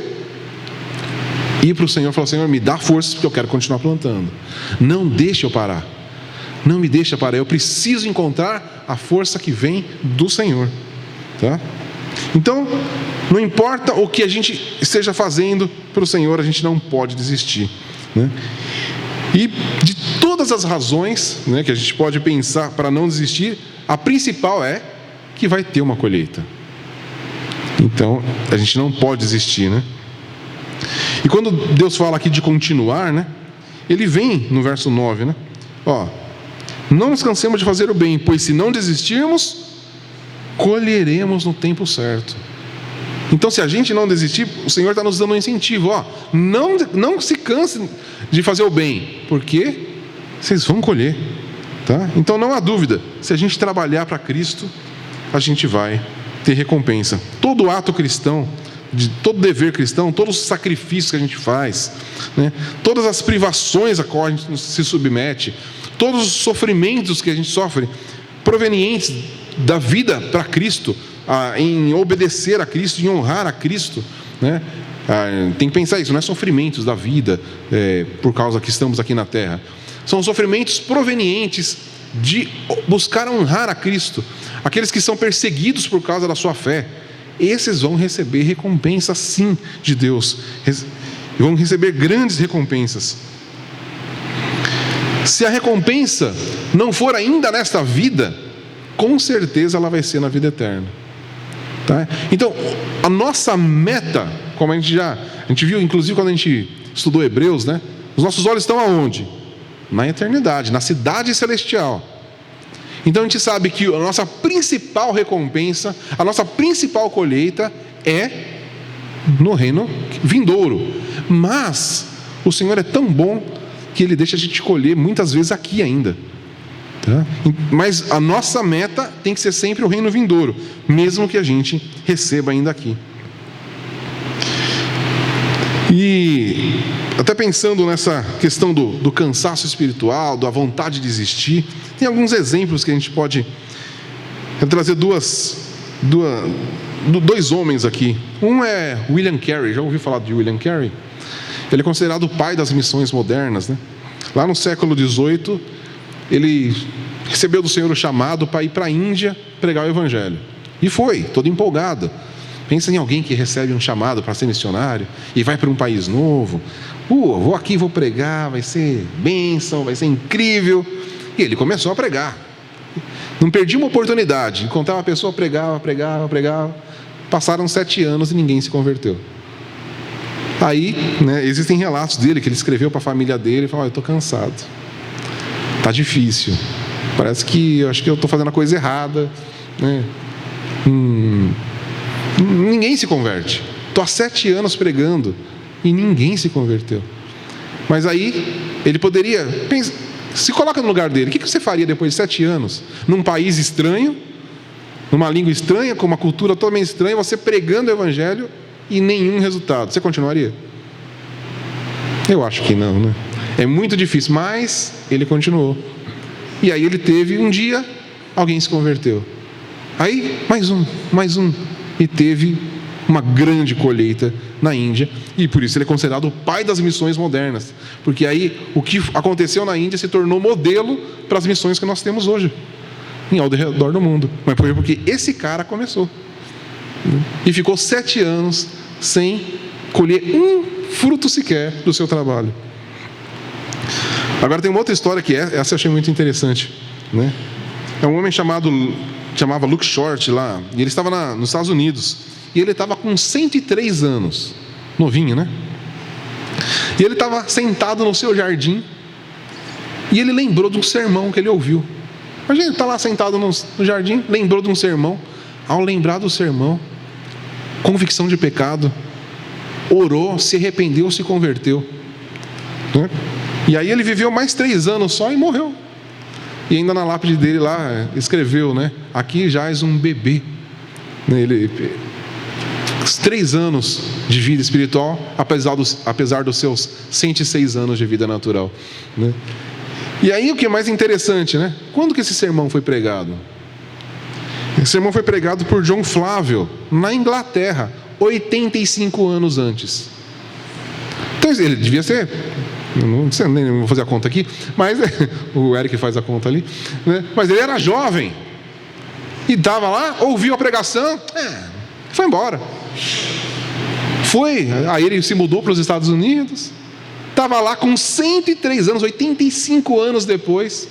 Ir para o Senhor e falar: Senhor, me dá forças, porque eu quero continuar plantando. Não deixe eu parar. Não me deixe parar. Eu preciso encontrar a força que vem do Senhor, tá? Então, não importa o que a gente esteja fazendo para o Senhor, a gente não pode desistir, né? E de todas as razões, né, que a gente pode pensar para não desistir, a principal é que vai ter uma colheita. Então, a gente não pode desistir, né? E quando Deus fala aqui de continuar, né, Ele vem no verso 9, né? Não nos cansemos de fazer o bem, pois se não desistirmos, colheremos no tempo certo. Então, se a gente não desistir, o Senhor está nos dando um incentivo. Não se canse de fazer o bem, porque vocês vão colher, tá? Então, não há dúvida, se a gente trabalhar para Cristo, a gente vai ter recompensa. Todo ato cristão, todo dever cristão, todos os sacrifícios que a gente faz, né, todas as privações a qual a gente se submete, todos os sofrimentos que a gente sofre, provenientes da vida para Cristo, em obedecer a Cristo, em honrar a Cristo, né? Tem que pensar isso, não é sofrimentos da vida por causa que estamos aqui na terra, são sofrimentos provenientes de buscar honrar a Cristo, aqueles que são perseguidos por causa da sua fé, esses vão receber recompensa sim de Deus, vão receber grandes recompensas. Se a recompensa não for ainda nesta vida, com certeza ela vai ser na vida eterna, tá? Então, a nossa meta, como a gente viu, inclusive quando a gente estudou Hebreus, né? Os nossos olhos estão aonde? Na eternidade, na cidade celestial. Então a gente sabe que a nossa principal recompensa, a nossa principal colheita é no reino vindouro. Mas o Senhor é tão bom que Ele deixa a gente colher muitas vezes aqui ainda, tá? Mas a nossa meta tem que ser sempre o reino vindouro, mesmo que a gente receba ainda aqui. E até pensando nessa questão do cansaço espiritual, da vontade de desistir, tem alguns exemplos que a gente pode trazer dois homens aqui. Um é William Carey. Já ouviu falar de William Carey? Ele é considerado o pai das missões modernas, né? Lá no século XVIII, ele recebeu do Senhor o chamado para ir para a Índia pregar o Evangelho. E foi, todo empolgado. Pensa em alguém que recebe um chamado para ser missionário e vai para um país novo. Vou aqui, vou pregar, vai ser bênção, vai ser incrível. E ele começou a pregar. Não perdia uma oportunidade. Encontrava uma pessoa, pregava. Passaram 7 anos e ninguém se converteu. Aí, né, existem relatos dele que ele escreveu para a família dele e falou: eu estou cansado. Está difícil. Parece que eu acho que eu estou fazendo a coisa errada, né? Ninguém se converte. Estou há 7 anos pregando e ninguém se converteu. Mas aí ele poderia se coloca no lugar dele. O que você faria depois de 7 anos num país estranho, numa língua estranha, com uma cultura totalmente estranha, você pregando o Evangelho e nenhum resultado? Você continuaria? Eu acho que não, né? É muito difícil, mas ele continuou. E aí ele teve um dia, alguém se converteu. Aí mais um. E teve uma grande colheita na Índia, e por isso ele é considerado o pai das missões modernas, porque aí o que aconteceu na Índia se tornou modelo para as missões que nós temos hoje ao redor do mundo. Mas foi porque esse cara começou e ficou 7 anos sem colher um fruto sequer do seu trabalho. Agora tem uma outra história que essa eu achei muito interessante, né? É um homem chamava Luke Short lá, e ele estava nos Estados Unidos, e ele estava com 103 anos, novinho, né? E ele estava sentado no seu jardim, e ele lembrou de um sermão que ele ouviu. Imagina, ele está lá sentado no jardim, lembrou de um sermão. Ao lembrar do sermão, convicção de pecado, orou, se arrependeu, se converteu, né? E aí ele viveu mais 3 anos só e morreu. E ainda na lápide dele lá escreveu, né? Aqui jaz um bebê. Ele, 3 anos de vida espiritual, apesar dos seus 106 anos de vida natural, né? E aí o que é mais interessante, né? Quando que esse sermão foi pregado? Esse sermão foi pregado por John Flávio, na Inglaterra, 85 anos antes. Então ele devia ser... Não sei, nem vou fazer a conta aqui, mas o Eric faz a conta ali, né? Mas ele era jovem e estava lá, ouviu a pregação, foi embora. Aí ele se mudou para os Estados Unidos, estava lá com 103 anos, 85 anos depois,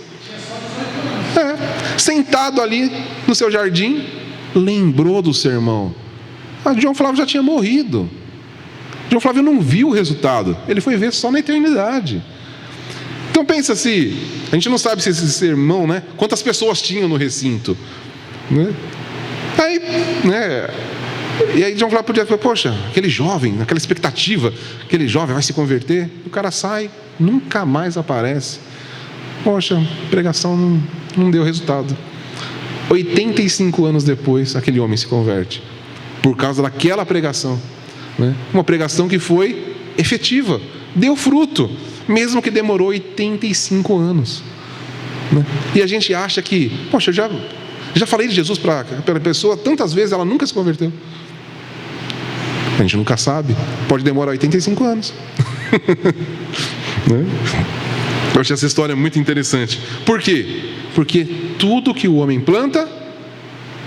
sentado ali no seu jardim, lembrou do sermão. Mas John Flávio já tinha morrido. João Flávio não viu o resultado, ele foi ver só na eternidade. Então pensa se, a gente não sabe se esse sermão, né, quantas pessoas tinham no recinto, né? Aí, né, e aí João Flávio podia falar: poxa, aquele jovem, aquela expectativa, aquele jovem vai se converter, o cara sai, nunca mais aparece. Poxa, a pregação não deu resultado. 85 anos depois, aquele homem se converte, por causa daquela pregação. Uma pregação que foi efetiva, deu fruto, mesmo que demorou 85 anos, né? E a gente acha que, poxa, eu já falei de Jesus para a pessoa tantas vezes, ela nunca se converteu. A gente nunca sabe, pode demorar 85 anos. Né? Eu achei essa história muito interessante. Por quê? Porque tudo que o homem planta,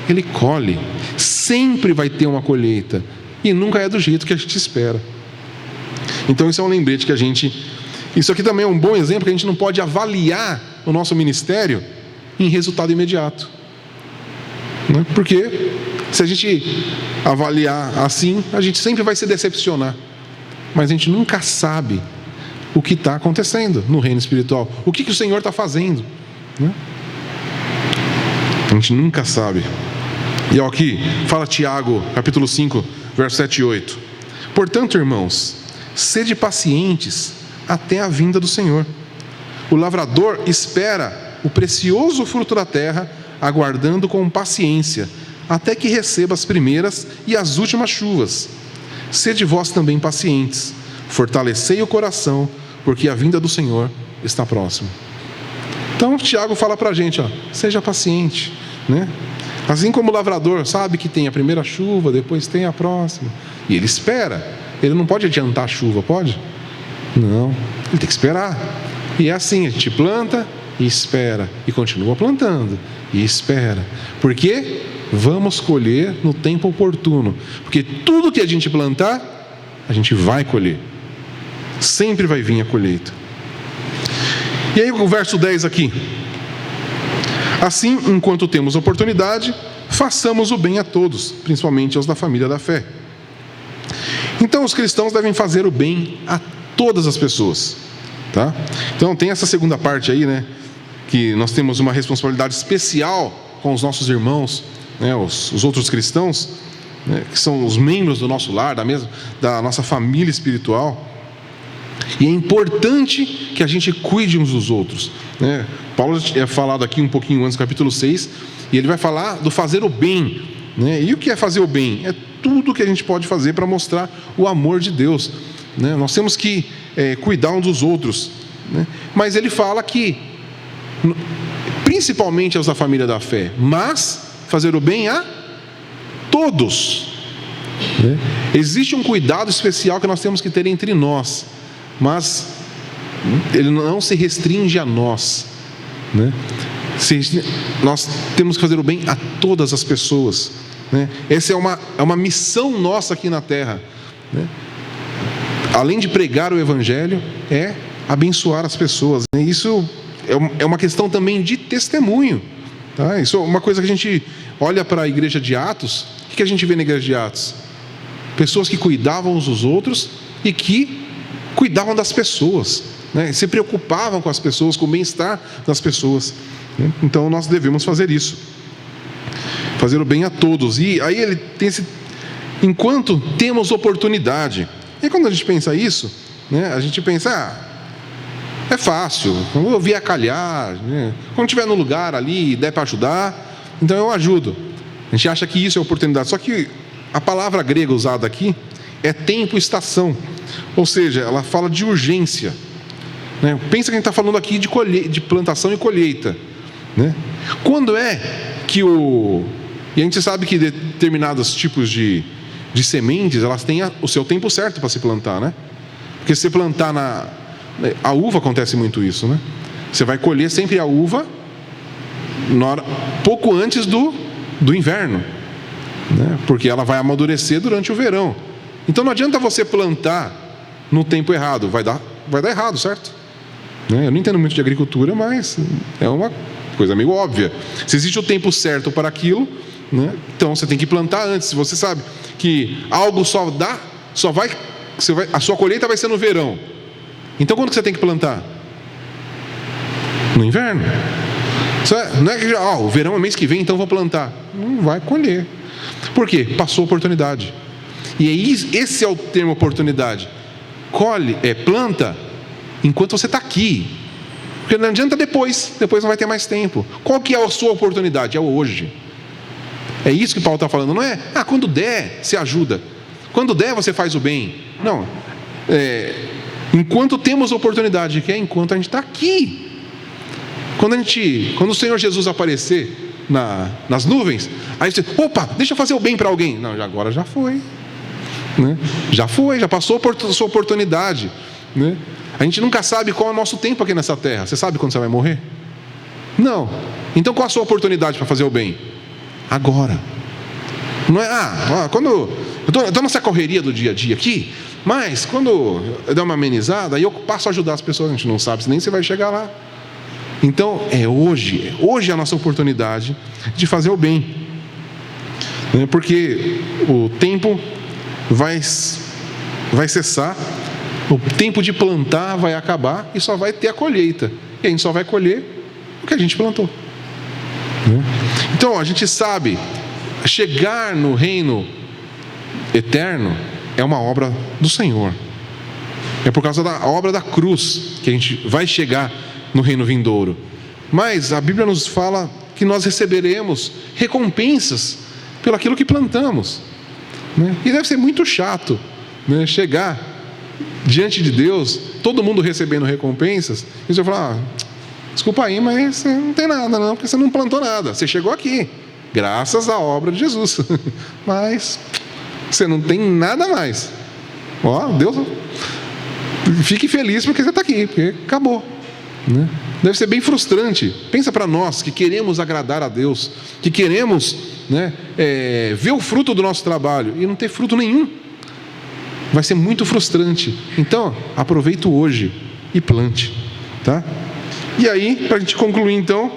ele colhe. Sempre vai ter uma colheita. E nunca é do jeito que a gente espera. Então isso é um lembrete que a gente... Isso aqui também é um bom exemplo que a gente não pode avaliar o nosso ministério em resultado imediato. Né? Porque se a gente avaliar assim, a gente sempre vai se decepcionar. Mas a gente nunca sabe o que está acontecendo no reino espiritual. O que o Senhor está fazendo. Né? A gente nunca sabe. E aqui fala Tiago, capítulo 5, verso 7 e 8. Portanto, irmãos, sede pacientes até a vinda do Senhor. O lavrador espera o precioso fruto da terra, aguardando com paciência, até que receba as primeiras e as últimas chuvas. Sede vós também pacientes, fortalecei o coração, porque a vinda do Senhor está próxima. Então, Tiago fala para a gente, seja paciente, né? Assim como o lavrador sabe que tem a primeira chuva, depois tem a próxima, e ele espera. Ele não pode adiantar a chuva, pode? Não, ele tem que esperar. E é assim, a gente planta e espera, e continua plantando e espera. Por quê? Vamos colher no tempo oportuno. Porque tudo que a gente plantar, a gente vai colher. Sempre vai vir a colheita. E aí o verso 10 aqui. Assim, enquanto temos oportunidade, façamos o bem a todos, principalmente aos da família da fé. Então os cristãos devem fazer o bem a todas as pessoas. Tá? Então tem essa segunda parte aí, né? Que nós temos uma responsabilidade especial com os nossos irmãos, né, os outros cristãos, né, que são os membros do nosso lar, da nossa família espiritual. E é importante que a gente cuide uns dos outros, né? Paulo é falado aqui um pouquinho antes, capítulo 6, e ele vai falar do fazer o bem, né? E o que é fazer o bem? É tudo que a gente pode fazer para mostrar o amor de Deus, né? Nós temos que cuidar uns dos outros, né? Mas ele fala que principalmente aos da família da fé, mas fazer o bem a todos, né? Existe um cuidado especial que nós temos que ter entre nós, mas ele não se restringe a nós, né? Nós temos que fazer o bem a todas as pessoas, né? Essa é uma missão nossa aqui na terra, né? Além de pregar o Evangelho, é abençoar as pessoas, né? Isso é uma questão também de testemunho, tá? Isso é uma coisa que a gente olha para a igreja de Atos. O que a gente vê na igreja de Atos? Pessoas que cuidavam uns dos outros e que cuidavam das pessoas, né? Se preocupavam com as pessoas, com o bem-estar das pessoas, né? Então nós devemos fazer isso, fazer o bem a todos. E aí ele tem enquanto temos oportunidade. E quando a gente pensa isso, né, a gente pensa, é fácil, quando eu vier a calhar, né, quando estiver no lugar ali e der para ajudar, então eu ajudo. A gente acha que isso é oportunidade, só que a palavra grega usada aqui é tempo e estação, ou seja, ela fala de urgência, né? Pensa que a gente está falando aqui de plantação e colheita, né? Quando é que e a gente sabe que determinados tipos de sementes, elas têm o seu tempo certo para se plantar, né? Porque se você plantar a uva, acontece muito isso, né? Você vai colher sempre a uva pouco antes do inverno, né? Porque ela vai amadurecer durante o verão. Então não adianta você plantar no tempo errado, vai dar errado, certo? Eu não entendo muito de agricultura, mas é uma coisa meio óbvia. Se existe o tempo certo para aquilo, né? Então você tem que plantar antes. Se você sabe que algo a sua colheita vai ser no verão, então quando que você tem que plantar? No inverno. Não é que o verão é mês que vem, então vou plantar. Não vai colher. Por quê? Passou a oportunidade. E esse é o termo oportunidade. Planta enquanto você está aqui, porque não adianta depois não vai ter mais tempo. Qual que é a sua oportunidade? É o hoje. É isso que Paulo está falando. Não é, quando der, você ajuda. Quando der, você faz o bem. Não. Enquanto temos oportunidade, que é enquanto a gente está aqui. Quando o Senhor Jesus aparecer nas nuvens, aí você, deixa eu fazer o bem para alguém. Não, agora já foi, né? Já passou a sua oportunidade, né? A gente nunca sabe qual é o nosso tempo aqui nessa terra. Você sabe quando você vai morrer? Não. Então qual a sua oportunidade para fazer o bem? Agora. Não é, quando eu estou nessa correria do dia a dia aqui, mas quando eu der uma amenizada, aí eu passo a ajudar as pessoas. A gente não sabe nem se vai chegar lá. Então é hoje é a nossa oportunidade de fazer o bem, porque o tempo vai cessar, o tempo de plantar vai acabar e só vai ter a colheita, e a gente só vai colher o que a gente plantou. Então a gente sabe, chegar no reino eterno é uma obra do Senhor, é por causa da obra da cruz que a gente vai chegar no reino vindouro. Mas a Bíblia nos fala que nós receberemos recompensas pelo aquilo que plantamos, E deve ser muito chato, chegar diante de Deus, todo mundo recebendo recompensas, e você falar: desculpa aí, mas você não tem nada não, porque você não plantou nada, você chegou aqui graças à obra de Jesus, mas você não tem nada mais. Deus, fique feliz porque você está aqui, porque acabou. Deve ser bem frustrante. Pensa para nós que queremos agradar a Deus, que queremos ver o fruto do nosso trabalho e não ter fruto nenhum. Vai ser muito frustrante. Então, aproveita hoje e plante, tá? E aí, para a gente concluir então,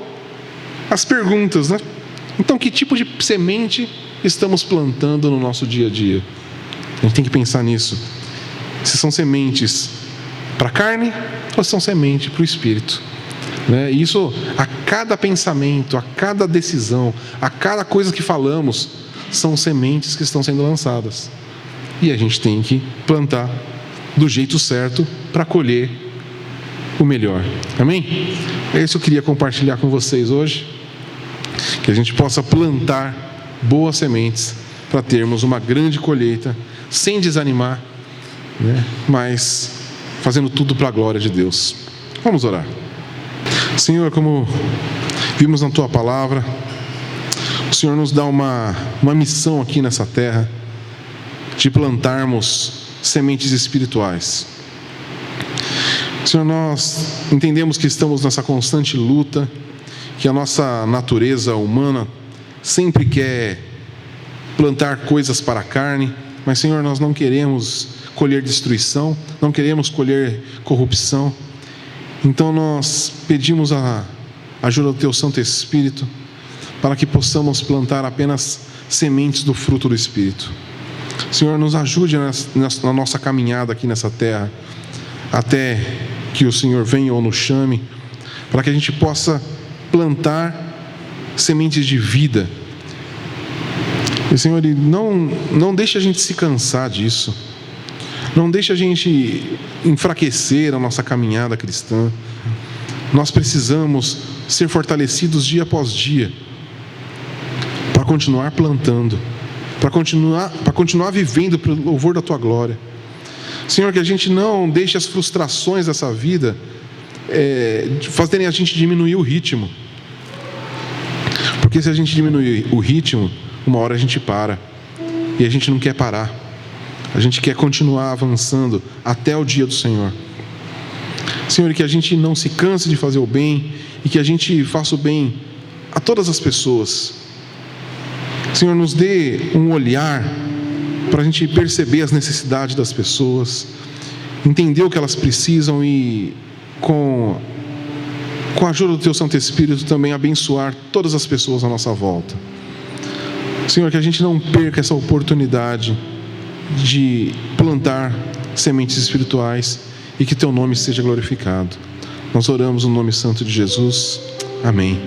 as perguntas, Então, que tipo de semente estamos plantando no nosso dia a dia? A gente tem que pensar nisso. Se são sementes para a carne ou se são sementes para o espírito. Isso, a cada pensamento, a cada decisão, a cada coisa que falamos, são sementes que estão sendo lançadas. E a gente tem que plantar do jeito certo para colher o melhor. Amém? É isso que eu queria compartilhar com vocês hoje. Que a gente possa plantar boas sementes para termos uma grande colheita, sem desanimar, mas fazendo tudo para a glória de Deus. Vamos orar. Senhor, como vimos na Tua palavra, o Senhor nos dá uma missão aqui nessa terra, de plantarmos sementes espirituais. Senhor, nós entendemos que estamos nessa constante luta, que a nossa natureza humana sempre quer plantar coisas para a carne, mas Senhor, nós não queremos colher destruição, não queremos colher corrupção. Então nós pedimos a ajuda do Teu Santo Espírito para que possamos plantar apenas sementes do fruto do Espírito. Senhor, nos ajude na nossa caminhada aqui nessa terra, até que o Senhor venha ou nos chame, para que a gente possa plantar sementes de vida. E Senhor, não deixe a gente se cansar disso. Não deixe a gente enfraquecer a nossa caminhada cristã. Nós precisamos ser fortalecidos dia após dia para continuar plantando, para continuar vivendo para o louvor da Tua glória. Senhor, que a gente não deixe as frustrações dessa vida fazerem a gente diminuir o ritmo. Porque se a gente diminuir o ritmo, uma hora a gente para. E a gente não quer parar. A gente quer continuar avançando até o dia do Senhor. Senhor, que a gente não se canse de fazer o bem e que a gente faça o bem a todas as pessoas. Senhor, nos dê um olhar para a gente perceber as necessidades das pessoas, entender o que elas precisam e, com a ajuda do Teu Santo Espírito, também abençoar todas as pessoas à nossa volta. Senhor, que a gente não perca essa oportunidade de plantar sementes espirituais e que Teu nome seja glorificado. Nós oramos no nome santo de Jesus. Amém.